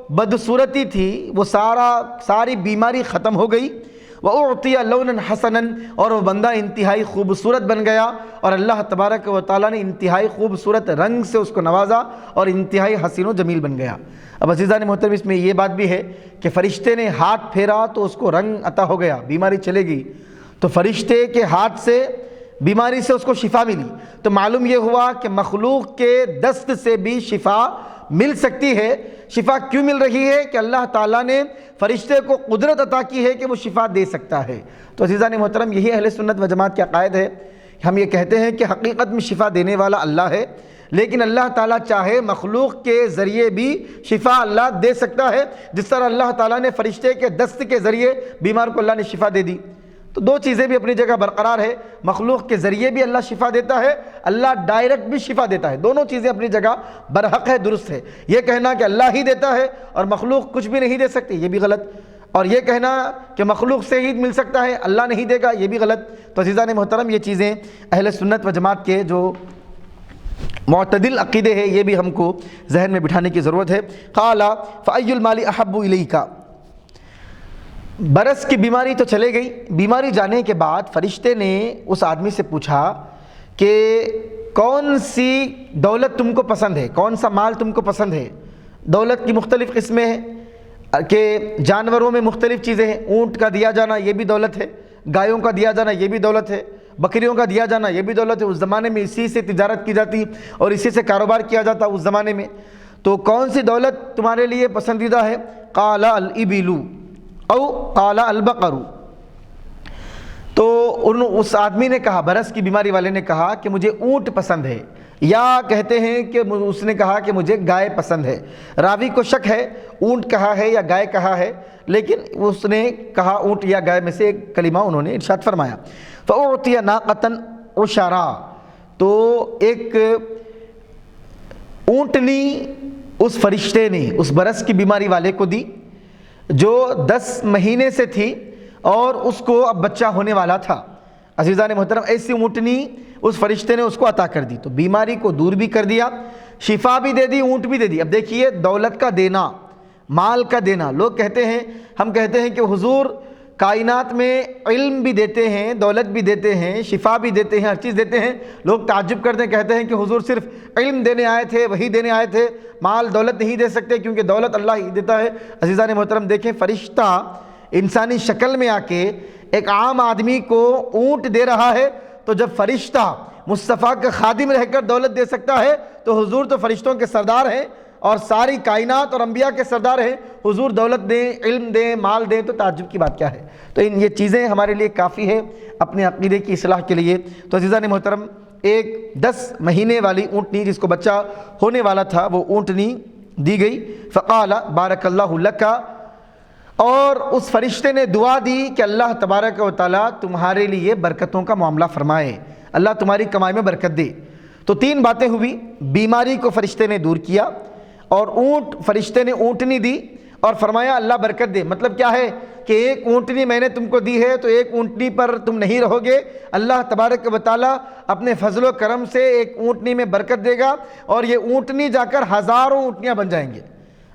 بدصورتی تھی وہ ساری بیماری ختم ہو گئی. وَأُعْطِيَ لَوْنًا حَسَنًا، اور وہ بندہ انتہائی خوبصورت بن گیا، اور اللہ تبارک و تعالیٰ نے انتہائی خوبصورت رنگ سے اس کو نوازا اور انتہائی حسین و جمیل بن گیا. اب عزیزان محترم، اس میں یہ بات بھی ہے کہ فرشتے نے ہاتھ پھیرا تو اس کو رنگ عطا ہو گیا، بیماری چلے گئی. تو فرشتے کے ہاتھ سے بیماری سے اس کو شفا ملی. تو معلوم یہ ہوا کہ مخلوق کے دست سے بھی شفا مل سکتی ہے. شفا کیوں مل رہی ہے؟ کہ اللہ تعالیٰ نے فرشتے کو قدرت عطا کی ہے کہ وہ شفا دے سکتا ہے. تو عزیزان محترم، یہی اہل سنت و جماعت کا عقائد ہے. ہم یہ کہتے ہیں کہ حقیقت میں شفا دینے والا اللہ ہے، لیکن اللہ تعالیٰ چاہے مخلوق کے ذریعے بھی شفا اللہ دے سکتا ہے، جس طرح اللہ تعالیٰ نے فرشتے کے دست کے ذریعے بیمار کو اللہ نے شفا دے دی. تو دو چیزیں بھی اپنی جگہ برقرار ہے، مخلوق کے ذریعے بھی اللہ شفا دیتا ہے، اللہ ڈائریکٹ بھی شفا دیتا ہے. دونوں چیزیں اپنی جگہ برحق ہے، درست ہے. یہ کہنا کہ اللہ ہی دیتا ہے اور مخلوق کچھ بھی نہیں دے سکتی، یہ بھی غلط. اور یہ کہنا کہ مخلوق سے ہی مل سکتا ہے، اللہ نہیں دے گا، یہ بھی غلط. تو عزیزان محترم، یہ چیزیں اہل سنت و جماعت کے جو معتدل عقیدے ہیں یہ بھی ہم کو ذہن میں بٹھانے کی ضرورت ہے. قال فأي المال احب الیک، برس کی بیماری تو چلے گئی. بیماری جانے کے بعد فرشتے نے اس آدمی سے پوچھا کہ کون سی دولت تم کو پسند ہے، کون سا مال تم کو پسند ہے. دولت کی مختلف قسمیں ہیں کہ جانوروں میں مختلف چیزیں ہیں. اونٹ کا دیا جانا یہ بھی دولت ہے، گایوں کا دیا جانا یہ بھی دولت ہے، بکریوں کا دیا جانا یہ بھی دولت ہے. اس زمانے میں اسی سے تجارت کی جاتی اور اسی سے کاروبار کیا جاتا اس زمانے میں. تو کون سی دولت تمہارے لیے پسندیدہ ہے؟ قال الابل او قال البقر، تو اس آدمی نے کہا، برس کی بیماری والے نے کہا کہ مجھے اونٹ پسند ہے، یا کہتے ہیں کہ اس نے کہا کہ مجھے گائے پسند ہے۔ راوی کو شک ہے اونٹ کہا ہے یا گائے کہا ہے، لیکن اس نے کہا اونٹ یا گائے میں سے ایک کلمہ انہوں نے ارشاد فرمایا۔ فَأُعْطِيَ نَاقَةً عُشَرًا، تو ایک اونٹنی اس فرشتے نے اس برس کی بیماری والے کو دی، جو 10 مہینے سے تھی اور اس کو اب بچہ ہونے والا تھا۔ عزیزان محترم، ایسی اونٹنی اس فرشتے نے اس کو عطا کر دی، تو بیماری کو دور بھی کر دیا، شفا بھی دے دی، اونٹ بھی دے دی۔ اب دیکھیے دولت کا دینا، مال کا دینا۔ لوگ کہتے ہیں، ہم کہتے ہیں کہ حضور کائنات میں علم بھی دیتے ہیں، دولت بھی دیتے ہیں، شفا بھی دیتے ہیں، ہر چیز دیتے ہیں۔ لوگ تعجب کرتے ہیں، کہتے ہیں کہ حضور صرف علم دینے آئے تھے، وہی دینے آئے تھے، مال دولت نہیں دے سکتے کیونکہ دولت اللہ ہی دیتا ہے۔ عزیزان محترم دیکھیں، فرشتہ انسانی شکل میں آ کے ایک عام آدمی کو اونٹ دے رہا ہے، تو جب فرشتہ مصطفیٰ کا خادم رہ کر دولت دے سکتا ہے تو حضور تو فرشتوں کے سردار ہیں اور ساری کائنات اور انبیاء کے سردار ہیں، حضور دولت دیں، علم دیں، مال دیں، تو تعجب کی بات کیا ہے؟ تو یہ چیزیں ہمارے لیے کافی ہے اپنے عقیدے کی اصلاح کے لیے۔ تو عزیزان محترم، ایک 10 مہینے والی اونٹنی جس کو بچہ ہونے والا تھا، وہ اونٹنی دی گئی۔ فقال بارک اللہ لک، اور اس فرشتے نے دعا دی کہ اللہ تبارک و تعالیٰ تمہارے لیے برکتوں کا معاملہ فرمائے، اللہ تمہاری کمائی میں برکت دے۔ تو 3 باتیں ہوئی، بیماری کو فرشتے نے دور کیا، اور فرشتے نے اونٹنی دی اور فرمایا اللہ برکت دے۔ مطلب کیا ہے کہ ایک اونٹنی میں نے تم کو دی ہے تو ایک اونٹنی پر تم نہیں رہو گے، اللہ تبارک و تعالیٰ اپنے فضل و کرم سے ایک اونٹنی میں برکت دے گا، اور یہ اونٹنی جا کر ہزاروں اونٹنیاں بن جائیں گے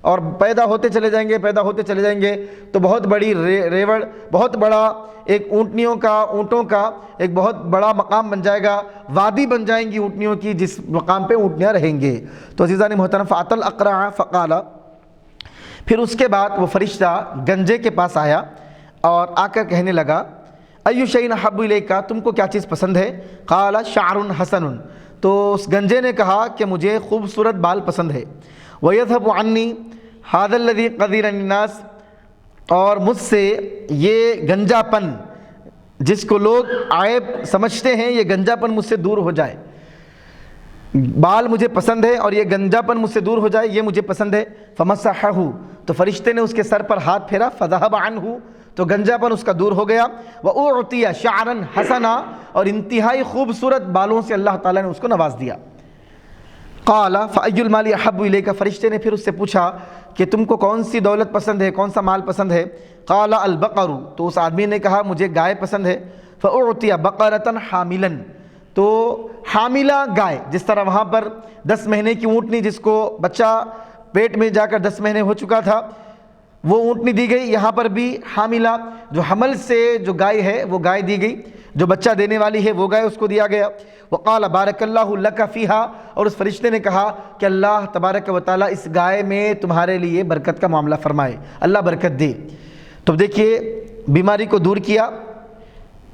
اور پیدا ہوتے چلے جائیں گے، پیدا ہوتے چلے جائیں گے، تو بہت بڑی ریوڑ، بہت بڑا ایک اونٹوں کا ایک بہت بڑا مقام بن جائے گا، وادی بن جائیں گی اونٹنیوں کی، جس مقام پہ اونٹنیاں رہیں گے۔ تو عزیزان محترم، فَأَتَى الْأَقْرَعَ فَقَالَ، پھر اس کے بعد وہ فرشتہ گنجے کے پاس آیا اور آ کر کہنے لگا، أَيُّ شَيْءٍ أَحَبُّ إِلَيْكَ، تم کو کیا چیز پسند ہے؟ قَالَ شَعْرٌ حَسَنٌ، تو اس گنجے نے کہا کہ مجھے خوبصورت بال پسند ہے۔ وَيَذْهَبُ عَنِّي هَذَا الَّذِي قَذِرَ النَّاسِ، اور مجھ سے یہ گنجا پن جس کو لوگ عیب سمجھتے ہیں، یہ گنجا پن مجھ سے دور ہو جائے۔ بال مجھے پسند ہے اور یہ گنجا پن مجھ سے دور ہو جائے، یہ مجھے پسند ہے۔ فَمَسَحَهُ، تو فرشتے نے اس کے سر پر ہاتھ پھیرا، فَذَهَبَ عَنْهُ، تو گنجا پن اس کا دور ہو گیا۔ وَأُعْطِيَ شَعْرًا حَسَنًا، اور انتہائی خوبصورت بالوں سے اللہ تعالیٰ نے اس کو نواز دیا۔ قال فأي المال احب الیک، فرشتے نے پھر اس سے پوچھا کہ تم کو کون سی دولت پسند ہے، کون سا مال پسند ہے؟ قال البقر، تو اس آدمی نے کہا مجھے گائے پسند ہے۔ فأعطی بقرۃ حاملا، تو حاملہ گائے، جس طرح وہاں پر 10 مہینے کی اونٹنی جس کو بچہ پیٹ میں جا کر 10 مہینے ہو چکا تھا، وہ اونٹنی دی گئی، یہاں پر بھی حاملہ جو حمل سے جو گائے ہے وہ گائے دی گئی، جو بچہ دینے والی ہے وہ گائے اس کو دیا گیا۔ وقال بارک اللہ لک فیہا، اور اس فرشتے نے کہا کہ اللہ تبارک و تعالیٰ اس گائے میں تمہارے لیے برکت کا معاملہ فرمائے، اللہ برکت دے۔ تو دیکھیے بیماری کو دور کیا،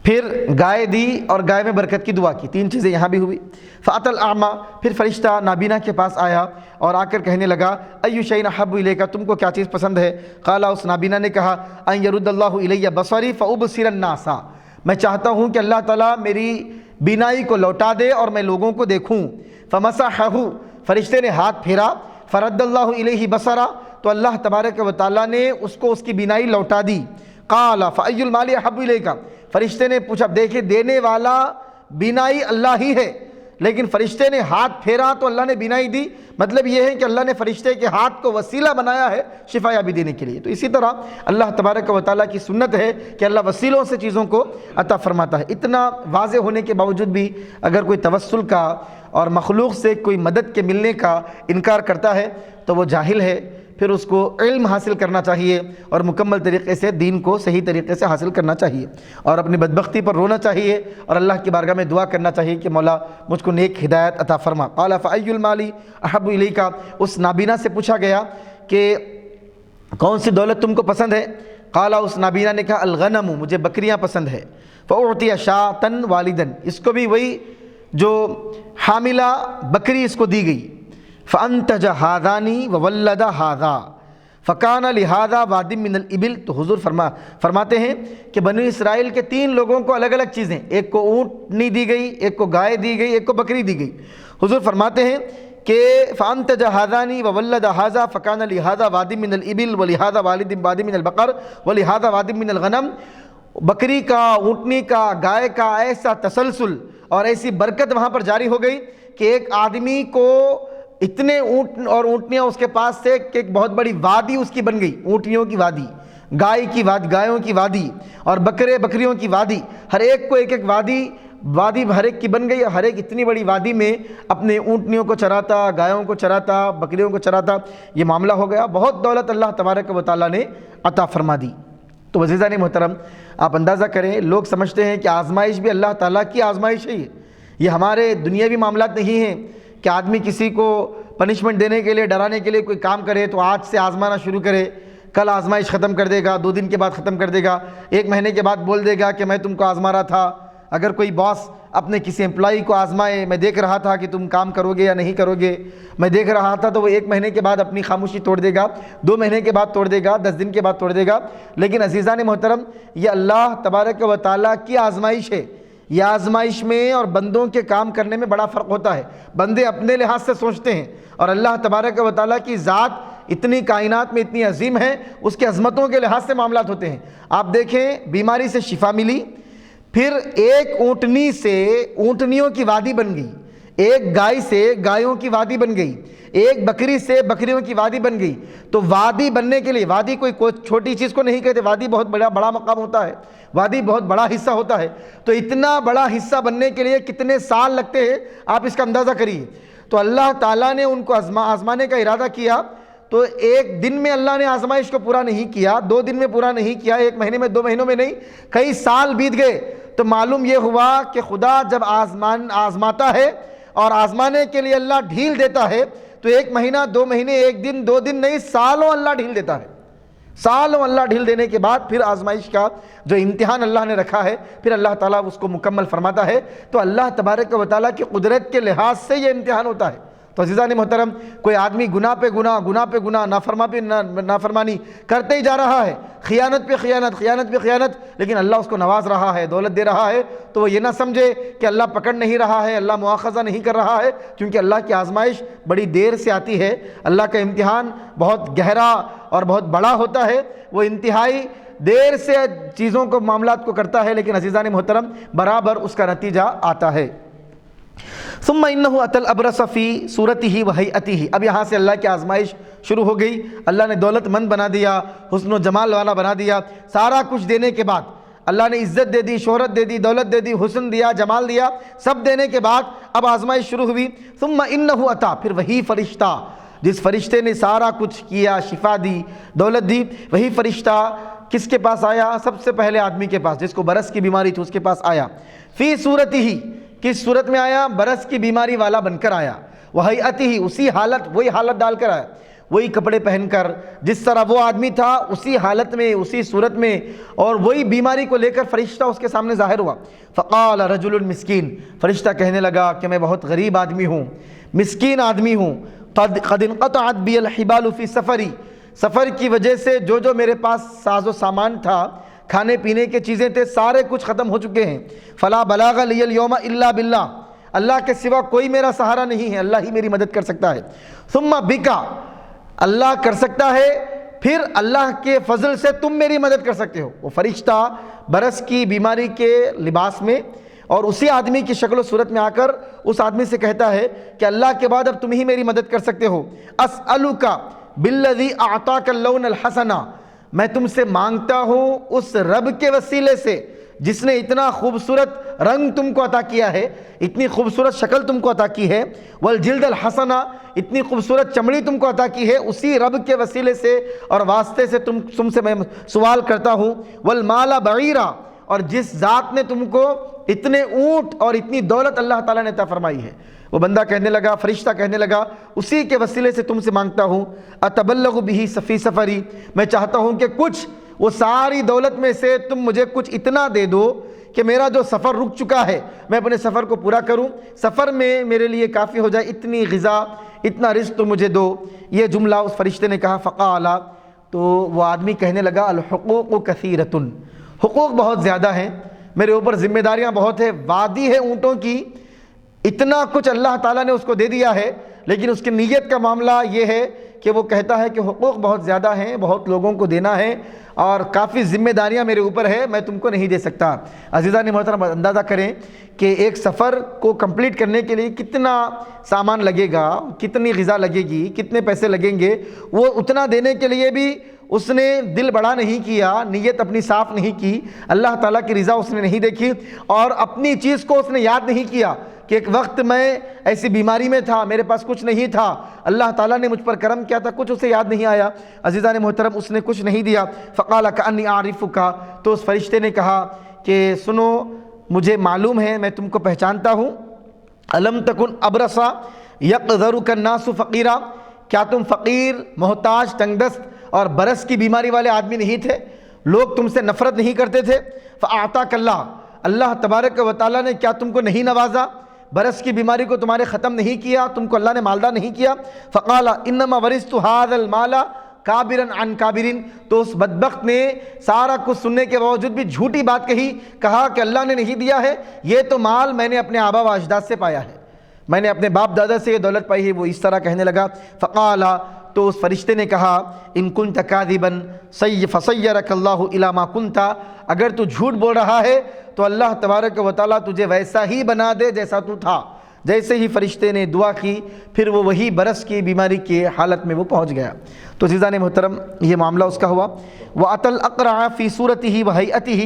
پھر گائے دی اور گائے میں برکت کی دعا کی، 3 چیزیں یہاں بھی ہوئی۔ فأتى الأعمى، پھر فرشتہ نابینا کے پاس آیا اور آ کر کہنے لگا أي شيء أحب إليك، تم کو کیا چیز پسند ہے؟ قال، اس نابینا نے کہا أن يرد الله إلي بصري فأبصر الناس، میں چاہتا ہوں کہ اللہ تعالیٰ میری بینائی کو لوٹا دے اور میں لوگوں کو دیکھوں۔ فمسحه، فرشتے نے ہاتھ پھیرا، فرد اللہ الیہ بصرا، تو اللہ تبارک و تعالیٰ نے اس کو اس کی بینائی لوٹا دی۔ قال فأي المال احب إليك، فرشتے نے پوچھا، دیکھیں دینے والا بینائی اللہ ہی ہے، لیکن فرشتے نے ہاتھ پھیرا تو اللہ نے بینائی دی، مطلب یہ ہے کہ اللہ نے فرشتے کے ہاتھ کو وسیلہ بنایا ہے شفا یابی دینے کے لیے۔ تو اسی طرح اللہ تبارک و تعالیٰ کی سنت ہے کہ اللہ وسیلوں سے چیزوں کو عطا فرماتا ہے۔ اتنا واضح ہونے کے باوجود بھی اگر کوئی توسل کا اور مخلوق سے کوئی مدد کے ملنے کا انکار کرتا ہے تو وہ جاہل ہے، پھر اس کو علم حاصل کرنا چاہیے اور مکمل طریقے سے دین کو صحیح طریقے سے حاصل کرنا چاہیے، اور اپنی بدبختی پر رونا چاہیے اور اللہ کی بارگاہ میں دعا کرنا چاہیے کہ مولا مجھ کو نیک ہدایت عطا فرما۔ قال فأي المال احب إلیک، اس نابینا سے پوچھا گیا کہ کون سی دولت تم کو پسند ہے؟ قال، اس نابینا نے کہا الغنم، مجھے بکریاں پسند ہے۔ فأعطی شاة والدا، اس کو بھی وہی جو حاملہ بکری اس کو دی گئی۔ فأنتج هذان وولد هذا، فکان لہذا وادی من الابل، تو حضور فرماتے ہیں کہ بنی اسرائیل کے 3 لوگوں کو الگ الگ چیزیں، ایک کو اونٹنی دی گئی، ایک کو گائے دی گئی، ایک کو بکری دی گئی۔ حضور فرماتے ہیں کہ فانتج هذان وولد هذا فکان لہذا وادی من الابل ولہذا وادی من البقر ولہذا وادی من الغنم۔ بکری کا، اونٹنی کا، گائے کا ایسا تسلسل اور ایسی برکت وہاں پر جاری ہو گئی کہ ایک آدمی کو اتنے اونٹ اور اونٹنیاں اس کے پاس سے کہ ایک بہت بڑی وادی اس کی بن گئی، اونٹنیوں کی وادی، گایوں کی وادی اور بکریوں کی وادی، ہر ایک کو ایک ایک وادی ہر ایک کی بن گئی، ہر ایک اتنی بڑی وادی میں اپنے اونٹنیوں کو چراتا، گایوں کو چراتا، بکریوں کو چراتا، یہ معاملہ ہو گیا۔ بہت دولت اللہ تبارک و تعالیٰ نے عطا فرما دی۔ تو عزیزان محترم، آپ اندازہ کریں، لوگ سمجھتے ہیں کہ آزمائش بھی اللہ تعالیٰ کی آزمائش ہے، یہ ہمارے دنیاوی معاملات نہیں ہیں کہ آدمی کسی کو پنشمنٹ دینے کے لیے، ڈرانے کے لیے کوئی کام کرے تو آج سے آزمانا شروع کرے، کل آزمائش ختم کر دے گا، 2 دن کے بعد ختم کر دے گا، 1 مہینے کے بعد بول دے گا کہ میں تم کو آزما رہا تھا۔ اگر کوئی باس اپنے کسی امپلائی کو آزمائے، میں دیکھ رہا تھا کہ تم کام کرو گے یا نہیں کرو گے، میں دیکھ رہا تھا، تو وہ 1 مہینے کے بعد اپنی خاموشی توڑ دے گا، 2 مہینے کے بعد توڑ دے گا، 10 دن کے بعد توڑ دے گا۔ لیکن عزیزان محترم، یہ اللہ تبارک و تعالیٰ کی آزمائش ہے۔ یہ آزمائش میں اور بندوں کے کام کرنے میں بڑا فرق ہوتا ہے۔ بندے اپنے لحاظ سے سوچتے ہیں اور اللہ تبارک و تعالیٰ کی ذات اتنی کائنات میں اتنی عظیم ہے، اس کے عظمتوں کے لحاظ سے معاملات ہوتے ہیں۔ آپ دیکھیں، بیماری سے شفا ملی، پھر ایک اونٹنی سے اونٹنیوں کی وادی بن گئی، ایک گائے سے گایوں کی وادی بن گئی، ایک بکری سے بکریوں کی وادی بن گئی۔ تو وادی بننے کے لیے، وادی کوئی چھوٹی چیز کو نہیں کہتے، وادی بہت بڑا مقام ہوتا ہے، وادی بہت بڑا حصہ ہوتا ہے۔ تو اتنا بڑا حصہ بننے کے لیے کتنے سال لگتے ہیں، آپ اس کا اندازہ کریے۔ تو اللہ تعالیٰ نے ان کو آزمانے کا ارادہ کیا، تو 1 دن میں اللہ نے آزمائش کو پورا نہیں کیا، 2 دن میں پورا نہیں کیا، 1 مہینے میں، 2 مہینوں میں نہیں، کئی سال بیت گئے۔ تو معلوم یہ ہوا کہ خدا جب آزماتا ہے اور آزمانے کے لیے اللہ ڈھیل دیتا ہے، تو 1 مہینہ، 2 مہینے، 1 دن، 2 دن نہیں، سالوں اللہ ڈھیل دیتا ہے۔ سالوں اللہ ڈھیل دینے کے بعد پھر آزمائش کا جو امتحان اللہ نے رکھا ہے، پھر اللہ تعالیٰ اس کو مکمل فرماتا ہے۔ تو اللہ تبارک و تعالیٰ کی قدرت کے لحاظ سے یہ امتحان ہوتا ہے۔ تو عزیزان محترم، کوئی آدمی گناہ پہ گناہ، نافرمانی کرتے ہی جا رہا ہے، خیانت پہ خیانت، لیکن اللہ اس کو نواز رہا ہے، دولت دے رہا ہے، تو وہ یہ نہ سمجھے کہ اللہ پکڑ نہیں رہا ہے، اللہ مؤاخذہ نہیں کر رہا ہے، کیونکہ اللہ کی آزمائش بڑی دیر سے آتی ہے۔ اللہ کا امتحان بہت گہرا اور بہت بڑا ہوتا ہے، وہ انتہائی دیر سے چیزوں کو، معاملات کو کرتا ہے، لیکن عزیزان محترم برابر اس کا نتیجہ آتا ہے۔ ثم انه اتى الابرص في صورته وهيئته۔ اب یہاں سے اللہ کی آزمائش شروع ہو گئی۔ اللہ نے دولت مند بنا دیا، حسن و جمال والا بنا دیا، سارا کچھ دینے کے بعد اللہ نے عزت دے دی، شہرت دے دی، دولت دے دی، حسن دیا، جمال دیا، سب دینے کے بعد اب آزمائش شروع ہوئی۔ ثم انه اتى، پھر وہی فرشتہ جس فرشتے نے سارا کچھ کیا، شفا دی، دولت دی، وہی فرشتہ کس کے پاس آیا؟ سب سے پہلے آدمی کے پاس، جس کو برس کی بیماری تھی، اس کے پاس آیا۔ فی صورتہ، کس صورت میں آیا؟ برس کی بیماری والا بن کر آیا۔ وہیئتہ، اسی حالت، وہی حالت ڈال کر آیا، وہی کپڑے پہن کر، جس طرح وہ آدمی تھا اسی حالت میں، اسی صورت میں، اور وہی بیماری کو لے کر فرشتہ اس کے سامنے ظاہر ہوا۔ فقال رجل مسکین، فرشتہ کہنے لگا کہ میں بہت غریب آدمی ہوں، مسکین آدمی ہوں، قد انقطعت بی الحبال فی سفری، سفر کی وجہ سے جو میرے پاس ساز و سامان تھا، کھانے پینے کے چیزیں تھے، سارے کچھ ختم ہو چکے ہیں۔ فلا بلاغ لی اليوم الا باللہ، اللہ کے سوا کوئی میرا سہارا نہیں ہے، اللہ ہی میری مدد کر سکتا ہے۔ ثم بکا، اللہ کر سکتا ہے، پھر اللہ کے فضل سے تم میری مدد کر سکتے ہو۔ وہ فرشتہ برس کی بیماری کے لباس میں اور اسی آدمی کی شکل و صورت میں آ کر اس آدمی سے کہتا ہے کہ اللہ کے بعد اب تم ہی میری مدد کر سکتے ہو۔ اسألک بالذی اعطاک اللون الحسن، میں تم سے مانگتا ہوں اس رب کے وسیلے سے جس نے اتنا خوبصورت رنگ تم کو عطا کیا ہے، اتنی خوبصورت شکل تم کو عطا کی ہے، والجلد الحسن، اتنی خوبصورت چمڑی تم کو عطا کی ہے، اسی رب کے وسیلے سے اور واسطے سے تم سے میں سوال کرتا ہوں۔ والمال بعیرا، اور جس ذات نے تم کو اتنے اونٹ اور اتنی دولت اللہ تعالیٰ نے عطا فرمائی ہے۔ وہ بندہ کہنے لگا، فرشتہ کہنے لگا، اسی کے وسیلے سے تم سے مانگتا ہوں۔ اتبلغ به فی سفری، میں چاہتا ہوں کہ کچھ وہ ساری دولت میں سے تم مجھے کچھ اتنا دے دو کہ میرا جو سفر رک چکا ہے میں اپنے سفر کو پورا کروں، سفر میں میرے لیے کافی ہو جائے، اتنی غذا، اتنا رزق تو مجھے دو۔ یہ جملہ اس فرشتے نے کہا۔ فقال، تو وہ آدمی کہنے لگا الحقوق کثیرۃ، حقوق بہت زیادہ ہیں، میرے اوپر ذمہ داریاں بہت ہیں، وادی ہے اونٹوں کی، اتنا کچھ اللہ تعالیٰ نے اس کو دے دیا ہے، لیکن اس کی نیت کا معاملہ یہ ہے کہ وہ کہتا ہے کہ حقوق بہت زیادہ ہیں، بہت لوگوں کو دینا ہے اور کافی ذمہ داریاں میرے اوپر ہے، میں تم کو نہیں دے سکتا۔ عزیزان محترم، اندازہ کریں کہ ایک سفر کو کمپلیٹ کرنے کے لیے کتنا سامان لگے گا، کتنی غذا لگے گی، کتنے پیسے لگیں گے، وہ اتنا دینے کے لیے بھی اس نے دل بڑا نہیں کیا، نیت اپنی صاف نہیں کی، اللہ تعالیٰ کی رضا اس نے نہیں دیکھی، اور اپنی چیز کو اس نے یاد نہیں کیا کہ ایک وقت میں ایسی بیماری میں تھا، میرے پاس کچھ نہیں تھا، اللہ تعالیٰ نے مجھ پر کرم کیا تھا، کچھ اسے یاد نہیں آیا۔ عزیزان محترم، اس نے کچھ نہیں دیا۔ فقال کأنی اعرفک، تو اس فرشتے نے کہا کہ سنو، مجھے معلوم ہے، میں تم کو پہچانتا ہوں۔ الم تکن ابرصا یقذرک الناس فقیرا، کیا تم فقیر، محتاج، تنگ دست اور برس کی بیماری والے آدمی نہیں تھے؟ لوگ تم سے نفرت نہیں کرتے تھے؟ فاعطاک اللہ، اللہ تبارک و تعالیٰ نے کیا تم کو نہیں نوازا؟ برس کی بیماری کو تمہارے ختم نہیں کیا؟ تم کو اللہ نے مالدار نہیں کیا؟ فقال انما ورثت هذا المال کابرا عن کابرین، تو اس بدبخت نے سارا کچھ سننے کے باوجود بھی جھوٹی بات کہا کہ اللہ نے نہیں دیا ہے، یہ تو مال میں نے اپنے آبا و اجداد سے پایا ہے، میں نے اپنے باپ دادا سے یہ دولت پائی ہے۔ وہ اس طرح کہنے لگا۔ فقال، تو اس فرشتے نے کہا ان کنت کاذبا فصیرک اللہ الی ما کنت، اگر تو جھوٹ بول رہا ہے تو اللہ تبارک و تعالیٰ تجھے ویسا ہی بنا دے جیسا تو تھا۔ جیسے ہی فرشتے نے دعا کی، پھر وہ وہی برس کی بیماری کی حالت میں وہ پہنچ گیا۔ تو عزیزان محترم، یہ معاملہ اس کا ہوا۔ وَأَتَى الْأَقْرَعَ فِي صُورَتِهِ وَهَيْئَتِهِ،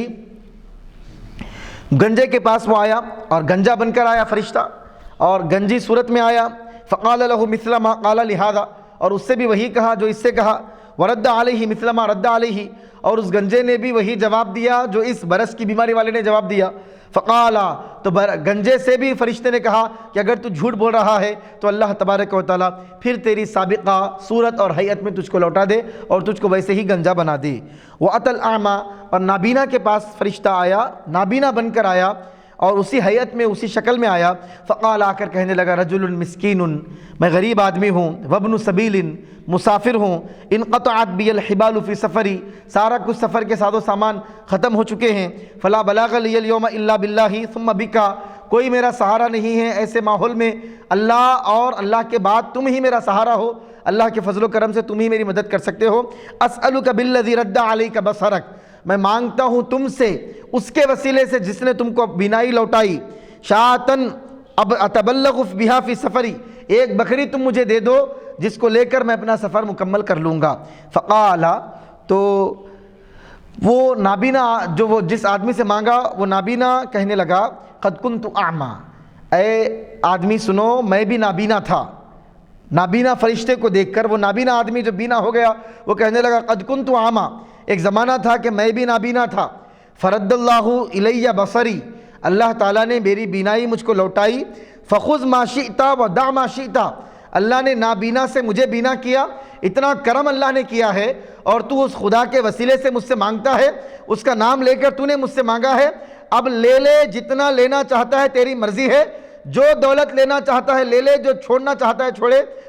گنجے کے پاس وہ آیا اور گنجا بن کر آیا فرشتہ، اور گنجی صورت میں آیا۔ فقال له مثل ما قال لهذا، اور اس سے بھی وہی کہا جو اس سے کہا۔ ورد علیہ مثل ما رد علیہ، اور اس گنجے نے بھی وہی جواب دیا جو اس برس کی بیماری والے نے جواب دیا۔ فقال، تو گنجے سے بھی فرشتے نے کہا کہ اگر تو جھوٹ بول رہا ہے تو اللہ تبارک و تعالیٰ پھر تیری سابقہ صورت اور حیت میں تجھ کو لوٹا دے اور تجھ کو ویسے ہی گنجا بنا دے۔ وَأَتَى الْأَعْمَى، اور نابینا کے پاس فرشتہ آیا، نابینا بن کر آیا اور اسی حیت میں، اسی شکل میں آیا۔ فقال، آ کر کہنے لگا رجل مسکین، میں غریب آدمی ہوں، وابن سبیل، مسافر ہوں، انقطعت بی الحبال فی سفری، سارا کچھ سفر کے ساز و سامان ختم ہو چکے ہیں۔ فلا بلاغ لی اليوم الا باللہ ثم بک، کوئی میرا سہارا نہیں ہے ایسے ماحول میں، اللہ اور اللہ کے بعد تم ہی میرا سہارا ہو، اللہ کے فضل و کرم سے تم ہی میری مدد کر سکتے ہو۔ اسألک بالذی رد علیک بصرک، میں مانگتا ہوں تم سے اس کے وسیلے سے جس نے تم کو بینائی لوٹائی، شاطن اب اتبلغ بہا فی سفری، ایک بکری تم مجھے دے دو جس کو لے کر میں اپنا سفر مکمل کر لوں گا۔ فقال، تو وہ نابینا جو وہ جس آدمی سے مانگا وہ نابینا کہنے لگا قد کنت اعمی، اے آدمی سنو، میں بھی نابینا تھا۔ نابینا فرشتے کو دیکھ کر وہ نابینا آدمی جو بینا ہو گیا وہ کہنے لگا قد کنت اعمی، ایک زمانہ تھا کہ میں بھی نابینا تھا۔ فرد اللہ الی بصری، اللہ تعالیٰ نے میری بینائی مجھ کو لوٹائی۔ فخذ ما شئت ودع ما شئت، اللہ نے نابینا سے مجھے بینا کیا، اتنا کرم اللہ نے کیا ہے، اور تو اس خدا کے وسیلے سے مجھ سے مانگتا ہے، اس کا نام لے کر تو نے مجھ سے مانگا ہے، اب لے لے، جتنا لینا چاہتا ہے تیری مرضی ہے، جو دولت لینا چاہتا ہے لے لے، جو چھوڑنا چاہتا ہے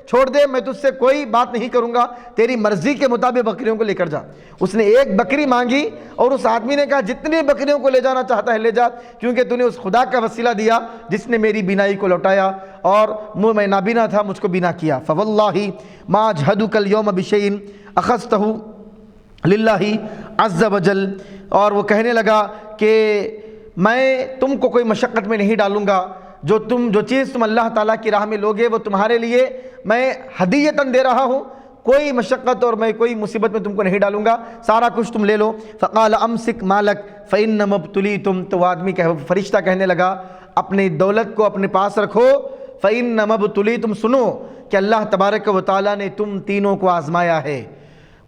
چھوڑ دے، میں تجھ سے کوئی بات نہیں کروں گا، تیری مرضی کے مطابق بکریوں کو لے کر جا۔ اس نے ایک بکری مانگی اور اس آدمی نے کہا جتنی بکریوں کو لے جانا چاہتا ہے لے جا، کیونکہ تو نے اس خدا کا وسیلہ دیا جس نے میری بینائی کو لوٹایا اور میں نابینا تھا، مجھ کو بینا کیا۔ فواللہ ما اجھدک اليوم بشیء اخذتہ للہ عز وجل، اور وہ کہنے لگا کہ میں تم کو کوئی مشقت میں نہیں ڈالوں گا، جو چیز تم اللہ تعالیٰ کی راہ میں لوگے وہ تمہارے لیے میں ہدیتاً دے رہا ہوں، کوئی مشقت اور میں کوئی مصیبت میں تم کو نہیں ڈالوں گا، سارا کچھ تم لے لو۔ فقال امسک مالک فإنما ابتلیتم، تو وہ آدمی فرشتہ کہنے لگا اپنی دولت کو اپنے پاس رکھو، فإنما ابتلیتم، سنو کہ اللہ تبارک و تعالیٰ نے تم تینوں کو آزمایا ہے۔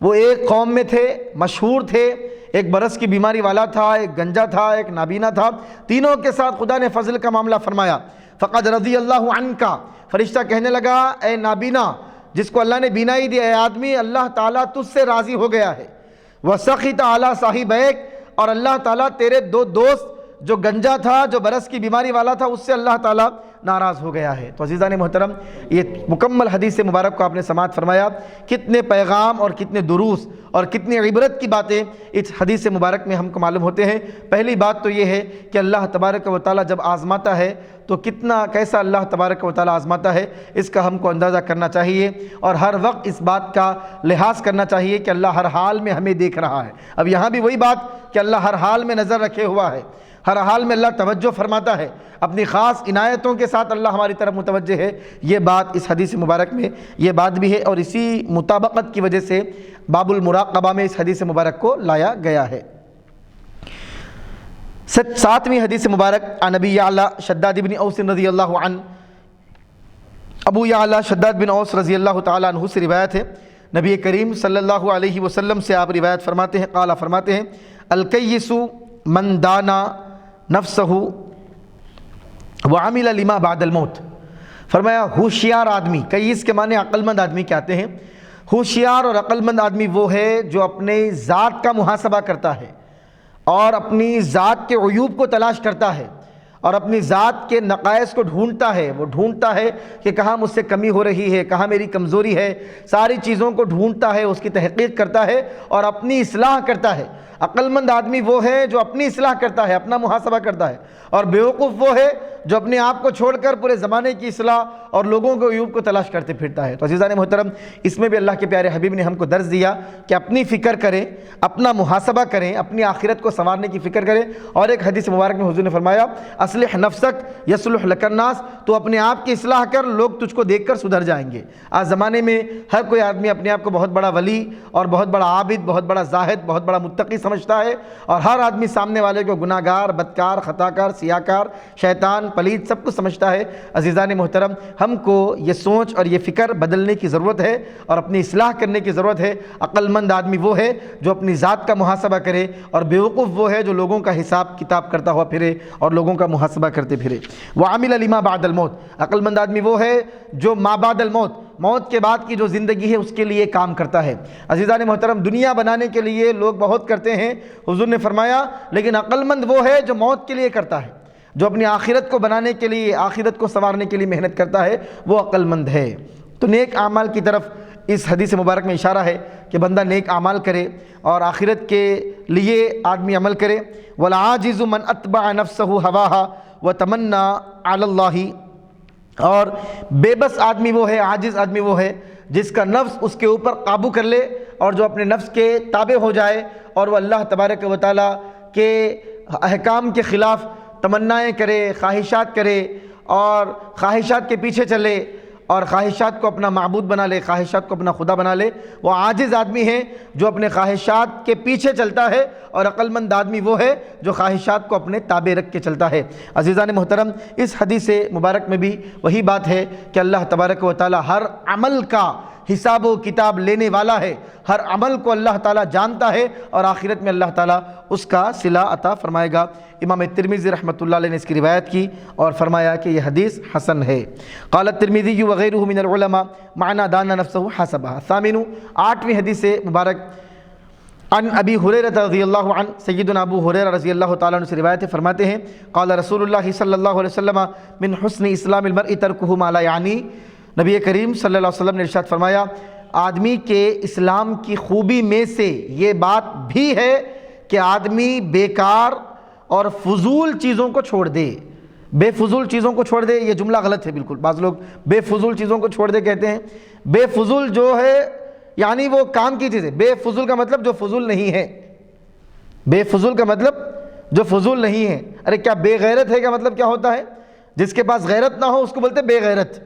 وہ ایک قوم میں تھے، مشہور تھے، ایک برس کی بیماری والا تھا، ایک گنجا تھا، ایک نابینا تھا، تینوں کے ساتھ خدا نے فضل کا معاملہ فرمایا۔ فقد رضی اللہ عنک، فرشتہ کہنے لگا اے نابینا جس کو اللہ نے بینائی دی، اے آدمی اللہ تعالیٰ تجھ سے راضی ہو گیا ہے۔ وسخط علی صاحبیک، اور اللہ تعالیٰ تیرے دو دوست جو گنجا تھا، جو برس کی بیماری والا تھا، اس سے اللہ تعالیٰ ناراض ہو گیا ہے۔ تو عزیزان محترم، یہ مکمل حدیث مبارک کو آپ نے سماعت فرمایا، کتنے پیغام اور کتنے دروس اور کتنی عبرت کی باتیں اس حدیث مبارک میں ہم کو معلوم ہوتے ہیں۔ پہلی بات تو یہ ہے کہ اللہ تبارک و تعالیٰ جب آزماتا ہے تو کیسا اللہ تبارک و تعالیٰ آزماتا ہے، اس کا ہم کو اندازہ کرنا چاہیے، اور ہر وقت اس بات کا لحاظ کرنا چاہیے کہ اللہ ہر حال میں ہمیں دیکھ رہا ہے۔ اب یہاں بھی وہی بات کہ اللہ ہر حال میں نظر رکھے ہوا ہے، ہر حال میں اللہ توجہ فرماتا ہے، اپنی خاص عنایتوں کے ساتھ اللہ ہماری طرف متوجہ ہے۔ یہ بات اس حدیث مبارک میں یہ بات بھی ہے، اور اسی مطابقت کی وجہ سے باب المراقبہ میں اس حدیث مبارک کو لایا گیا ہے۔ ساتویں حدیث مبارک عن ابی یعلا شداد بن اوس رضی اللہ عنہ، ابو یعلا شداد بن اوس رضی اللہ تعالیٰ عنہ سے روایت ہے، نبی کریم صلی اللہ علیہ وسلم سے آپ روایت فرماتے ہیں، قال فرماتے ہیں، الکیس من دانا نفسہ وعمل لما بعد الموت۔ فرمایا ہوشیار آدمی، کیس کے معنی عقل مند آدمی کہتے ہیں۔ ہوشیار اور عقل مند آدمی وہ ہے جو اپنے ذات کا محاسبہ کرتا ہے اور اپنی ذات کے عیوب کو تلاش کرتا ہے اور اپنی ذات کے نقائص کو ڈھونڈتا ہے۔ وہ ڈھونڈتا ہے کہ کہاں مجھ سے کمی ہو رہی ہے، کہاں میری کمزوری ہے، ساری چیزوں کو ڈھونڈتا ہے، اس کی تحقیق کرتا ہے اور اپنی اصلاح کرتا ہے۔ عقل مند آدمی وہ ہے جو اپنی اصلاح کرتا ہے، اپنا محاسبہ کرتا ہے، اور بیوقوف وہ ہے جو اپنے آپ کو چھوڑ کر پورے زمانے کی اصلاح اور لوگوں کے عیوب کو تلاش کرتے پھرتا ہے۔ تو عزیزان محترم، اس میں بھی اللہ کے پیارے حبیب نے ہم کو درس دیا کہ اپنی فکر کریں، اپنا محاسبہ کریں، اپنی آخرت کو سنوارنے کی فکر کریں۔ اور ایک حدیث مبارک میں حضور نے فرمایا، اصلح نفسک یصلح لک الناس، تو اپنے آپ کی اصلاح کر، لوگ تجھ کو دیکھ کر سدھر جائیں گے۔ آج زمانے میں ہر کوئی آدمی اپنے آپ کو بہت بڑا ولی اور بہت بڑا عابد، بہت بڑا زاہد، بہت بڑا متقی سمجھتا ہے، اور ہر آدمی سامنے والے کو گناہ گار، بدکار، خطا کار، سیاکار، شیطان، پلید سب کچھ سمجھتا ہے۔ عزیزان محترم، ہم کو یہ سوچ اور یہ فکر بدلنے کی ضرورت ہے اور اپنی اصلاح کرنے کی ضرورت ہے۔ عقل مند آدمی وہ ہے جو اپنی ذات کا محاسبہ کرے، اور بیوقوف وہ ہے جو لوگوں کا حساب کتاب کرتا ہوا پھرے اور لوگوں کا محاسبہ کرتے پھرے۔ وعمل لما بعد الموت، عقل مند آدمی وہ ہے جو ما بعد الموت، موت کے بعد کی جو زندگی ہے اس کے لیے کام کرتا ہے۔ عزیزان محترم، دنیا بنانے کے لیے لوگ بہت کرتے ہیں، حضور نے فرمایا، لیکن عقل مند وہ ہے جو موت کے لیے کرتا ہے، جو اپنی آخرت کو بنانے کے لیے، آخرت کو سنوارنے کے لیے محنت کرتا ہے، وہ عقل مند ہے۔ تو نیک اعمال کی طرف اس حدیث مبارک میں اشارہ ہے کہ بندہ نیک اعمال کرے اور آخرت کے لیے آدمی عمل کرے۔ والعاجز من اتبع نفسہ ہواها وتمنى علی اللہ، اور بے بس آدمی وہ ہے، عاجز آدمی وہ ہے جس کا نفس اس کے اوپر قابو کر لے اور جو اپنے نفس کے تابع ہو جائے اور وہ اللہ تبارک و تعالیٰ کے احکام کے خلاف تمنائیں کرے، خواہشات کرے اور خواہشات کے پیچھے چلے اور خواہشات کو اپنا معبود بنا لے، خواہشات کو اپنا خدا بنا لے۔ وہ عاجز آدمی ہے جو اپنے خواہشات کے پیچھے چلتا ہے، اور عقل مند آدمی وہ ہے جو خواہشات کو اپنے تابع رکھ کے چلتا ہے۔ عزیزان محترم، اس حدیث مبارک میں بھی وہی بات ہے کہ اللہ تبارک و تعالی ہر عمل کا حساب و کتاب لینے والا ہے، ہر عمل کو اللہ تعالیٰ جانتا ہے، اور آخرت میں اللہ تعالیٰ اس کا صلہ عطا فرمائے گا۔ امام ترمذی رحمۃ اللہ علیہ نے اس کی روایت کی اور فرمایا کہ یہ حدیث حسن ہے۔ قال الترمذی وغیرہ من العلماء معنی دان نفسہ حسبہ۔ ثامن، آٹھویں حدیث مبارک عن ابی ہریرہ رضی اللہ عنہ، سیدنا ابو ہریرہ رضی اللہ تعالیٰ عنہ سے روایت ہے، فرماتے ہیں، قال رسول اللہ صلی اللہ علیہ وسلم من حسن اسلام المرء ترکہ ما لا یعنی، نبی کریم صلی اللہ علیہ وسلم نے ارشاد فرمایا، آدمی کے اسلام کی خوبی میں سے یہ بات بھی ہے کہ آدمی بیکار اور فضول چیزوں کو چھوڑ دے۔ بے فضول چیزوں کو چھوڑ دے، یہ جملہ غلط ہے بالکل۔ بعض لوگ بے فضول چیزوں کو چھوڑ دے کہتے ہیں۔ بے فضول جو ہے یعنی وہ کام کی چیز ہے۔ بے فضول کا مطلب جو فضول نہیں ہے، بے فضول کا مطلب جو فضول نہیں ہے۔ ارے کیا بے غیرت ہے کا مطلب کیا ہوتا ہے؟ جس کے پاس غیرت نہ ہو اس کو بولتے بے غیرت،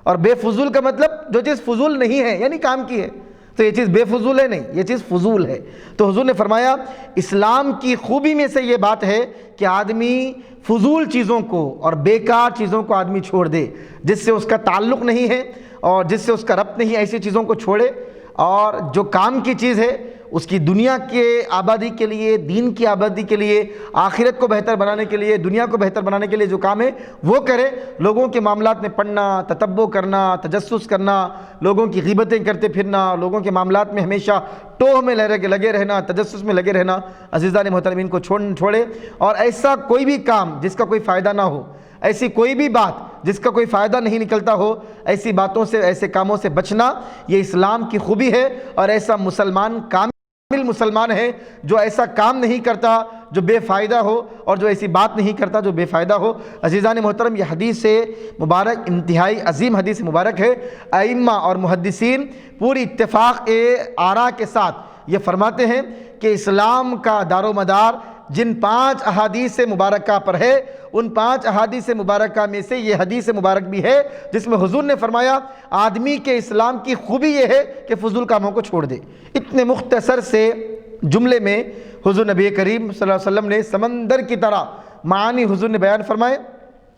اور بے فضول کا مطلب جو چیز فضول نہیں ہے یعنی کام کی ہے، تو یہ چیز بے فضول ہے نہیں، یہ چیز فضول ہے۔ تو حضور نے فرمایا اسلام کی خوبی میں سے یہ بات ہے کہ آدمی فضول چیزوں کو اور بیکار چیزوں کو آدمی چھوڑ دے، جس سے اس کا تعلق نہیں ہے اور جس سے اس کا ربط نہیں، ایسی چیزوں کو چھوڑے، اور جو کام کی چیز ہے اس کی دنیا کے آبادی کے لیے، دین کی آبادی کے لیے، آخرت کو بہتر بنانے کے لیے، دنیا کو بہتر بنانے کے لیے جو کام ہے وہ کرے۔ لوگوں کے معاملات میں پڑھنا، تتبع کرنا، تجسس کرنا، لوگوں کی غیبتیں کرتے پھرنا، لوگوں کے معاملات میں ہمیشہ ٹوہ میں لگے رہنا، تجسس میں لگے رہنا، عزیزان محترمین کو چھوڑے، اور ایسا کوئی بھی کام جس کا کوئی فائدہ نہ ہو، ایسی کوئی بھی بات جس کا کوئی فائدہ نہیں نکلتا ہو، ایسی باتوں سے، ایسے کاموں سے بچنا، یہ اسلام کی خوبی ہے۔ اور ایسا مسلمان کامل مسلمان ہے جو ایسا کام نہیں کرتا جو بے فائدہ ہو، اور جو ایسی بات نہیں کرتا جو بے فائدہ ہو۔ عزیزان محترم، یہ حدیث مبارک انتہائی عظیم حدیث مبارک ہے۔ ائمہ اور محدثین پوری اتفاق آراء کے ساتھ یہ فرماتے ہیں کہ اسلام کا دار و مدار جن 5 احادیث مبارکہ پر ہے، ان 5 احادیث مبارکہ میں سے یہ حدیث مبارک بھی ہے جس میں حضور نے فرمایا آدمی کے اسلام کی خوبی یہ ہے کہ فضول کاموں کو چھوڑ دے۔ اتنے مختصر سے جملے میں حضور نبی کریم صلی اللہ علیہ وسلم نے سمندر کی طرح معانی حضور نے بیان فرمائے۔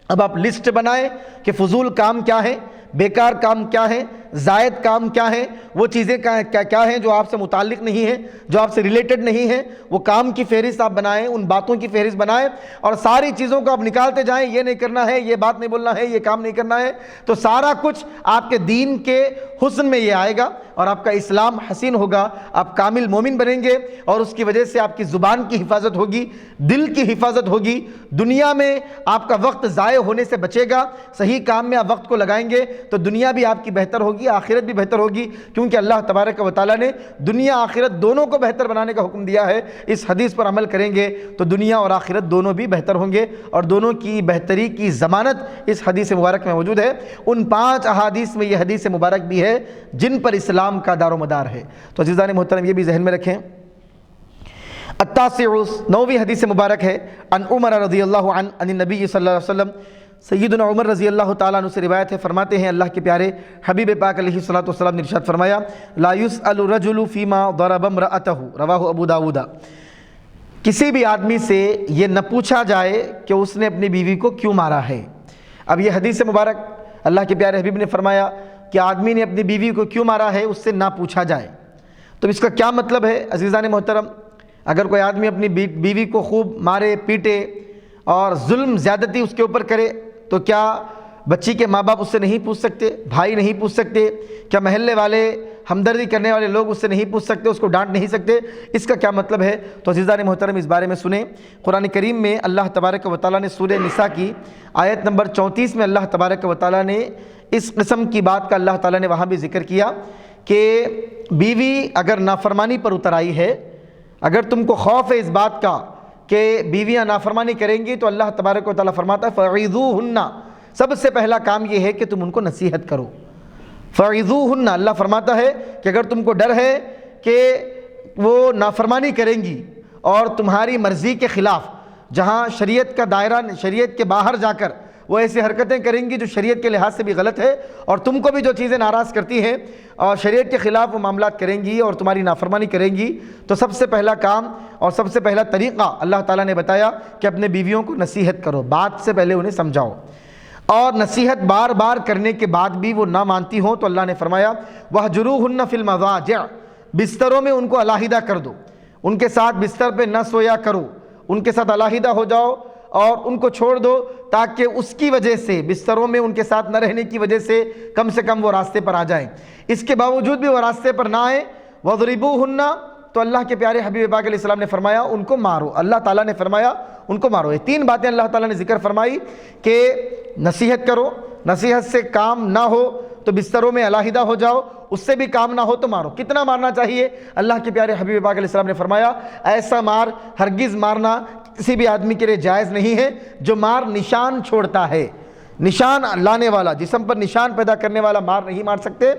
اب آپ لسٹ بنائیں کہ فضول کام کیا ہے، بیکار کام کیا ہے، زائد کام کیا ہے، وہ چیزیں کیا ہیں جو آپ سے متعلق نہیں ہیں، جو آپ سے ریلیٹڈ نہیں ہیں، وہ کام کی فہرست آپ بنائیں، ان باتوں کی فہرست بنائیں، اور ساری چیزوں کو آپ نکالتے جائیں۔ یہ نہیں کرنا ہے، یہ بات نہیں بولنا ہے، یہ کام نہیں کرنا ہے، تو سارا کچھ آپ کے دین کے حسن میں یہ آئے گا، اور آپ کا اسلام حسین ہوگا، آپ کامل مومن بنیں گے، اور اس کی وجہ سے آپ کی زبان کی حفاظت ہوگی، دل کی حفاظت ہوگی، دنیا میں آپ کا وقت ضائع ہونے سے بچے گا۔ صحیح کام میں آپ وقت کو لگائیں گے تو دنیا بھی آپ کی بہتر ہوگی، آخرت بھی بہتر ہوگی، کیونکہ اللہ تبارک و تعالیٰ نے دنیا آخرت دونوں کو بہتر بنانے کا حکم دیا ہے۔ اس حدیث پر عمل کریں گے تو دنیا اور آخرت دونوں بھی بہتر ہوں گے، اور دونوں کی بہتری کی ضمانت اس حدیث مبارک میں موجود ہے۔ ان 5 احادیث میں یہ حدیث مبارک بھی ہے جن پر اسلام کا دار و مدار ہے۔ تو عزیزان محترم، یہ بھی ذہن میں رکھیں۔ التاسع، 9ویں حدیث مبارک ہے، عن عمر رضی اللہ عنہ عن النبی صلی اللہ علیہ وسلم، سیدنا عمر رضی اللہ تعالیٰ عنہ سے روایت ہے، فرماتے ہیں اللہ کے پیارے حبیب پاک علیہ الصلوۃ والسلام نے ارشاد فرمایا، لا يسأل الرجل فيما ضرب امرأته، رواہ ابو داؤد۔ کسی بھی آدمی سے یہ نہ پوچھا جائے کہ اس نے اپنی بیوی کو کیوں مارا ہے۔ اب یہ حدیث مبارک اللہ کے پیارے حبیب نے فرمایا کہ آدمی نے اپنی بیوی کو کیوں مارا ہے، اس سے نہ پوچھا جائے۔ تو اس کا کیا مطلب ہے عزیزان محترم؟ اگر کوئی آدمی اپنی بیوی کو خوب مارے پیٹے اور ظلم زیادتی اس کے اوپر کرے تو کیا بچی کے ماں باپ اس سے نہیں پوچھ سکتے، بھائی نہیں پوچھ سکتے؟ کیا محلے والے، ہمدردی کرنے والے لوگ اس سے نہیں پوچھ سکتے، اس کو ڈانٹ نہیں سکتے؟ اس کا کیا مطلب ہے؟ تو عزیزان محترم، اس بارے میں سنیں۔ قرآن کریم میں اللہ تبارک و تعالیٰ نے سورہ نساء کی آیت نمبر 34 میں اللہ تبارک و تعالیٰ نے اس قسم کی بات کا اللہ تعالیٰ نے وہاں بھی ذکر کیا کہ بیوی اگر نافرمانی پر اتر آئی ہے، اگر تم کو خوف ہے اس بات کا کہ بیویاں نافرمانی کریں گی، تو اللہ تبارک و تعالیٰ فرماتا ہے فَعِذُوهُنَّ، سب سے پہلا کام یہ ہے کہ تم ان کو نصیحت کرو۔ فَعِذُوهُنَّ، اللہ فرماتا ہے کہ اگر تم کو ڈر ہے کہ وہ نافرمانی کریں گی اور تمہاری مرضی کے خلاف، جہاں شریعت کا دائرہ، شریعت کے باہر جا کر وہ ایسی حرکتیں کریں گی جو شریعت کے لحاظ سے بھی غلط ہے، اور تم کو بھی جو چیزیں ناراض کرتی ہیں اور شریعت کے خلاف وہ معاملات کریں گی اور تمہاری نافرمانی کریں گی، تو سب سے پہلا کام اور سب سے پہلا طریقہ اللہ تعالیٰ نے بتایا کہ اپنے بیویوں کو نصیحت کرو، بات سے پہلے انہیں سمجھاؤ، اور نصیحت بار بار کرنے کے بعد بھی وہ نہ مانتی ہوں تو اللہ نے فرمایا وَاهْجُرُوهُنَّ فِي الْمَضَاجِعِ، بستروں میں ان کو علیحدہ کر دو، ان کے ساتھ بستر پہ نہ سویا کرو، ان کے ساتھ علیحدہ ہو جاؤ اور ان کو چھوڑ دو، تاکہ اس کی وجہ سے، بستروں میں ان کے ساتھ نہ رہنے کی وجہ سے کم وہ راستے پر آ جائیں۔ اس کے باوجود بھی وہ راستے پر نہ آئیں، وَاضْرِبُوهُنَّ، تو اللہ کے پیارے حبیب پاک علیہ السلام نے فرمایا ان کو مارو، اللہ تعالیٰ نے فرمایا ان کو مارو۔ یہ 3 باتیں اللہ تعالیٰ نے ذکر فرمائی کہ نصیحت کرو، نصیحت سے کام نہ ہو تو بستروں میں علیحدہ ہو جاؤ، اس سے بھی کام نہ ہو تو مارو۔ کتنا مارنا چاہیے؟ اللہ کے پیارے حبیب پاک علیہ السلام نے فرمایا ایسا مار ہرگز مارنا کسی بھی آدمی کے لیے جائز نہیں ہے جو مار نشان چھوڑتا ہے، نشان لانے والا، جسم پر نشان پیدا کرنے والا مار نہیں مار سکتے۔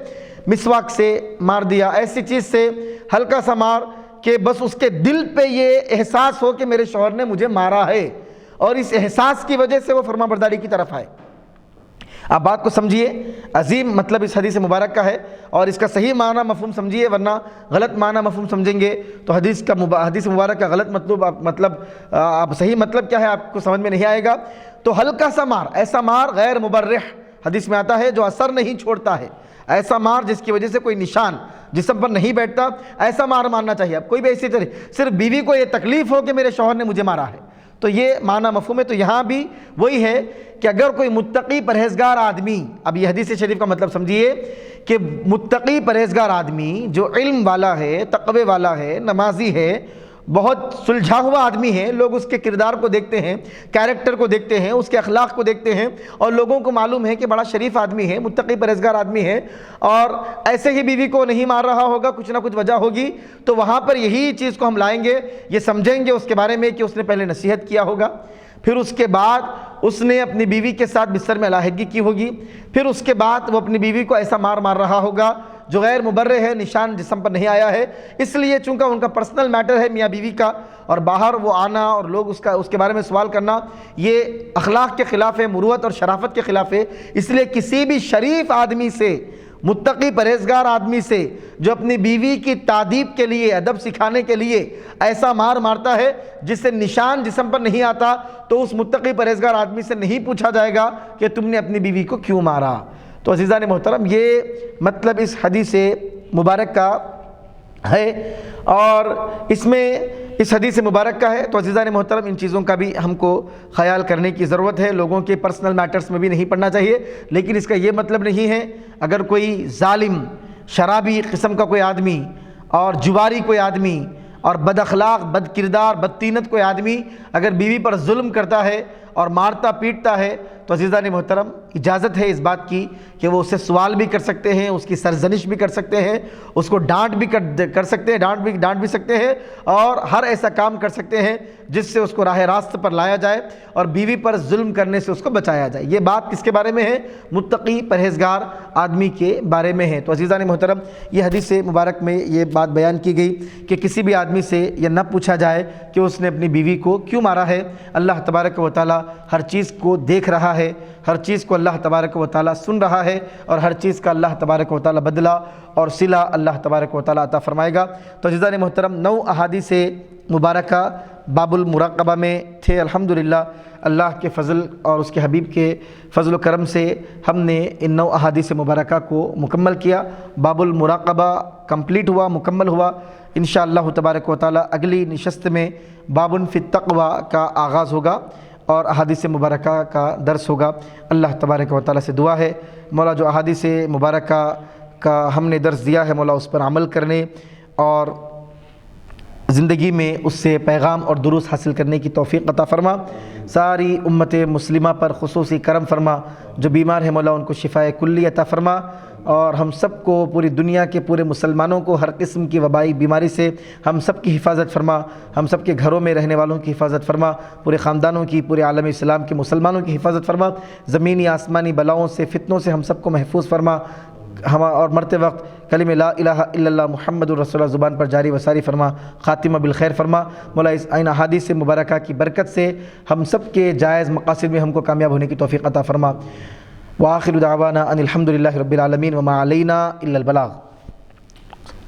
مسواک سے مار دیا، ایسی چیز سے ہلکا سا مار کہ بس اس کے دل پہ یہ احساس ہو کہ میرے شوہر نے مجھے مارا ہے، اور اس احساس کی وجہ سے وہ فرما برداری کی طرف آئے۔ آپ بات کو سمجھیے، عظیم مطلب اس حدیث مبارک کا ہے، اور اس کا صحیح معنی مفہوم سمجھیے، ورنہ غلط معنی مفہوم سمجھیں گے تو حدیث مبارک کا غلط مطلب آپ صحیح مطلب کیا ہے آپ کو سمجھ میں نہیں آئے گا۔ تو ہلکا سا مار، ایسا مار غیر مبرح، حدیث میں آتا ہے جو اثر نہیں چھوڑتا ہے، ایسا مار جس کی وجہ سے کوئی نشان جسم پر نہیں بیٹھتا، ایسا مار مارنا چاہیے۔ اب کوئی بھی ایسی صرف بیوی کو یہ تکلیف ہو کہ میرے شوہر نے مجھے مارا ہے، تو یہ معنی مفہوم ہے۔ تو یہاں بھی وہی ہے کہ اگر کوئی متقی پرہیزگار آدمی، اب یہ حدیث شریف کا مطلب سمجھیے کہ متقی پرہیزگار آدمی جو علم والا ہے، تقوی والا ہے، نمازی ہے، بہت سلجھا ہوا آدمی ہے، لوگ اس کے کردار کو دیکھتے ہیں، کیریکٹر کو دیکھتے ہیں، اس کے اخلاق کو دیکھتے ہیں، اور لوگوں کو معلوم ہے کہ بڑا شریف آدمی ہے، متقی پرہیزگار آدمی ہے، اور ایسے ہی بیوی کو نہیں مار رہا ہوگا، کچھ نہ کچھ وجہ ہوگی، تو وہاں پر یہی چیز کو ہم لائیں گے، یہ سمجھیں گے اس کے بارے میں کہ اس نے پہلے نصیحت کیا ہوگا، پھر اس کے بعد اس نے اپنی بیوی کے ساتھ بستر میں علیحدگی کی ہوگی، پھر اس کے بعد وہ اپنی بیوی کو ایسا مار رہا ہوگا جو غیر مبرر ہے، نشان جسم پر نہیں آیا ہے، اس لیے چونکہ ان کا پرسنل میٹر ہے میاں بیوی کا، اور باہر وہ آنا اور لوگ اس کے بارے میں سوال کرنا یہ اخلاق کے خلاف ہے، مروت اور شرافت کے خلاف ہے۔ اس لیے کسی بھی شریف آدمی سے، متقی پرہیزگار آدمی سے جو اپنی بیوی کی تادیب کے لیے، ادب سکھانے کے لیے ایسا مارتا ہے جس سے نشان جسم پر نہیں آتا، تو اس متقی پرہیزگار آدمی سے نہیں پوچھا جائے گا کہ تم نے اپنی بیوی کو کیوں مارا۔ تو عزیزان محترم، یہ مطلب اس حدیث مبارک کا ہے، اور اس حدیث مبارک کا ہے۔ تو عزیزان محترم، ان چیزوں کا بھی ہم کو خیال کرنے کی ضرورت ہے، لوگوں کے پرسنل میٹرز میں بھی نہیں پڑھنا چاہیے، لیکن اس کا یہ مطلب نہیں ہے اگر کوئی ظالم، شرابی قسم کا کوئی آدمی، اور جواری کوئی آدمی، اور بد اخلاق، بد کردار، بدطینت کوئی آدمی اگر بیوی پر ظلم کرتا ہے اور مارتا پیٹتا ہے، تو عزیزان محترم اجازت ہے اس بات کی کہ وہ اسے سوال بھی کر سکتے ہیں، اس کی سرزنش بھی کر سکتے ہیں، اس کو ڈانٹ بھی کر سکتے ہیں، ڈانٹ بھی سکتے ہیں، اور ہر ایسا کام کر سکتے ہیں جس سے اس کو راہ راست پر لایا جائے اور بیوی پر ظلم کرنے سے اس کو بچایا جائے۔ یہ بات کس کے بارے میں ہے؟ متقی پرہیزگار آدمی کے بارے میں ہے۔ تو عزیزان محترم، یہ حدیث مبارک میں یہ بات بیان کی گئی کہ کسی بھی آدمی سے یہ نہ پوچھا جائے کہ اس نے اپنی بیوی کو کیوں مارا ہے۔ اللہ تبارک و تعالی ہر چیز کو دیکھ رہا ہے، ہر چیز کو اللہ تبارک و تعالی سن رہا ہے، اور ہر چیز کا اللہ تبارک و تعالی بدلہ اور صلہ اللہ تبارک و تعالی عطا فرمائے گا۔ تو عزیزان محترم، 9 احادیث مبارکہ باب المراقبہ میں تھے۔ الحمدللہ اللہ کے فضل اور اس کے حبیب کے فضل و کرم سے ہم نے ان 9 احادیث مبارکہ کو مکمل کیا۔ باب المراقبہ کمپلیٹ ہوا، مکمل ہوا۔ انشاءاللہ تبارک و تعالی اگلی نشست میں باب فی التقوی کا آغاز ہوگا اور احادیث مبارکہ کا درس ہوگا۔ اللہ تبارک و تعالی سے دعا ہے مولا جو احادیث مبارکہ کا ہم نے درس دیا ہے، مولا اس پر عمل کرنے اور زندگی میں اس سے پیغام اور دروس حاصل کرنے کی توفیق عطا فرما۔ ساری امت مسلمہ پر خصوصی کرم فرما، جو بیمار ہیں مولا ان کو شفائے کلی عطا فرما، اور ہم سب کو، پوری دنیا کے پورے مسلمانوں کو ہر قسم کی وبائی بیماری سے ہم سب کی حفاظت فرما، ہم سب کے گھروں میں رہنے والوں کی حفاظت فرما، پورے خاندانوں کی، پورے عالم اسلام کے مسلمانوں کی حفاظت فرما، زمینی آسمانی بلاؤں سے، فتنوں سے ہم سب کو محفوظ فرما، اور مرتے وقت کلمہ لا الہ الا اللہ محمد الرسول اللہ زبان پر جاری و ساری فرما، خاتمہ بالخیر فرما۔ مولا اس ان احادیث مبارکہ کی برکت سے ہم سب کے جائز مقاصد میں ہم کو کامیاب ہونے کی توفیق عطا فرما۔ وآخر دعوانا ان الحمد للہ رب العالمین وما علینا الا البلاغ۔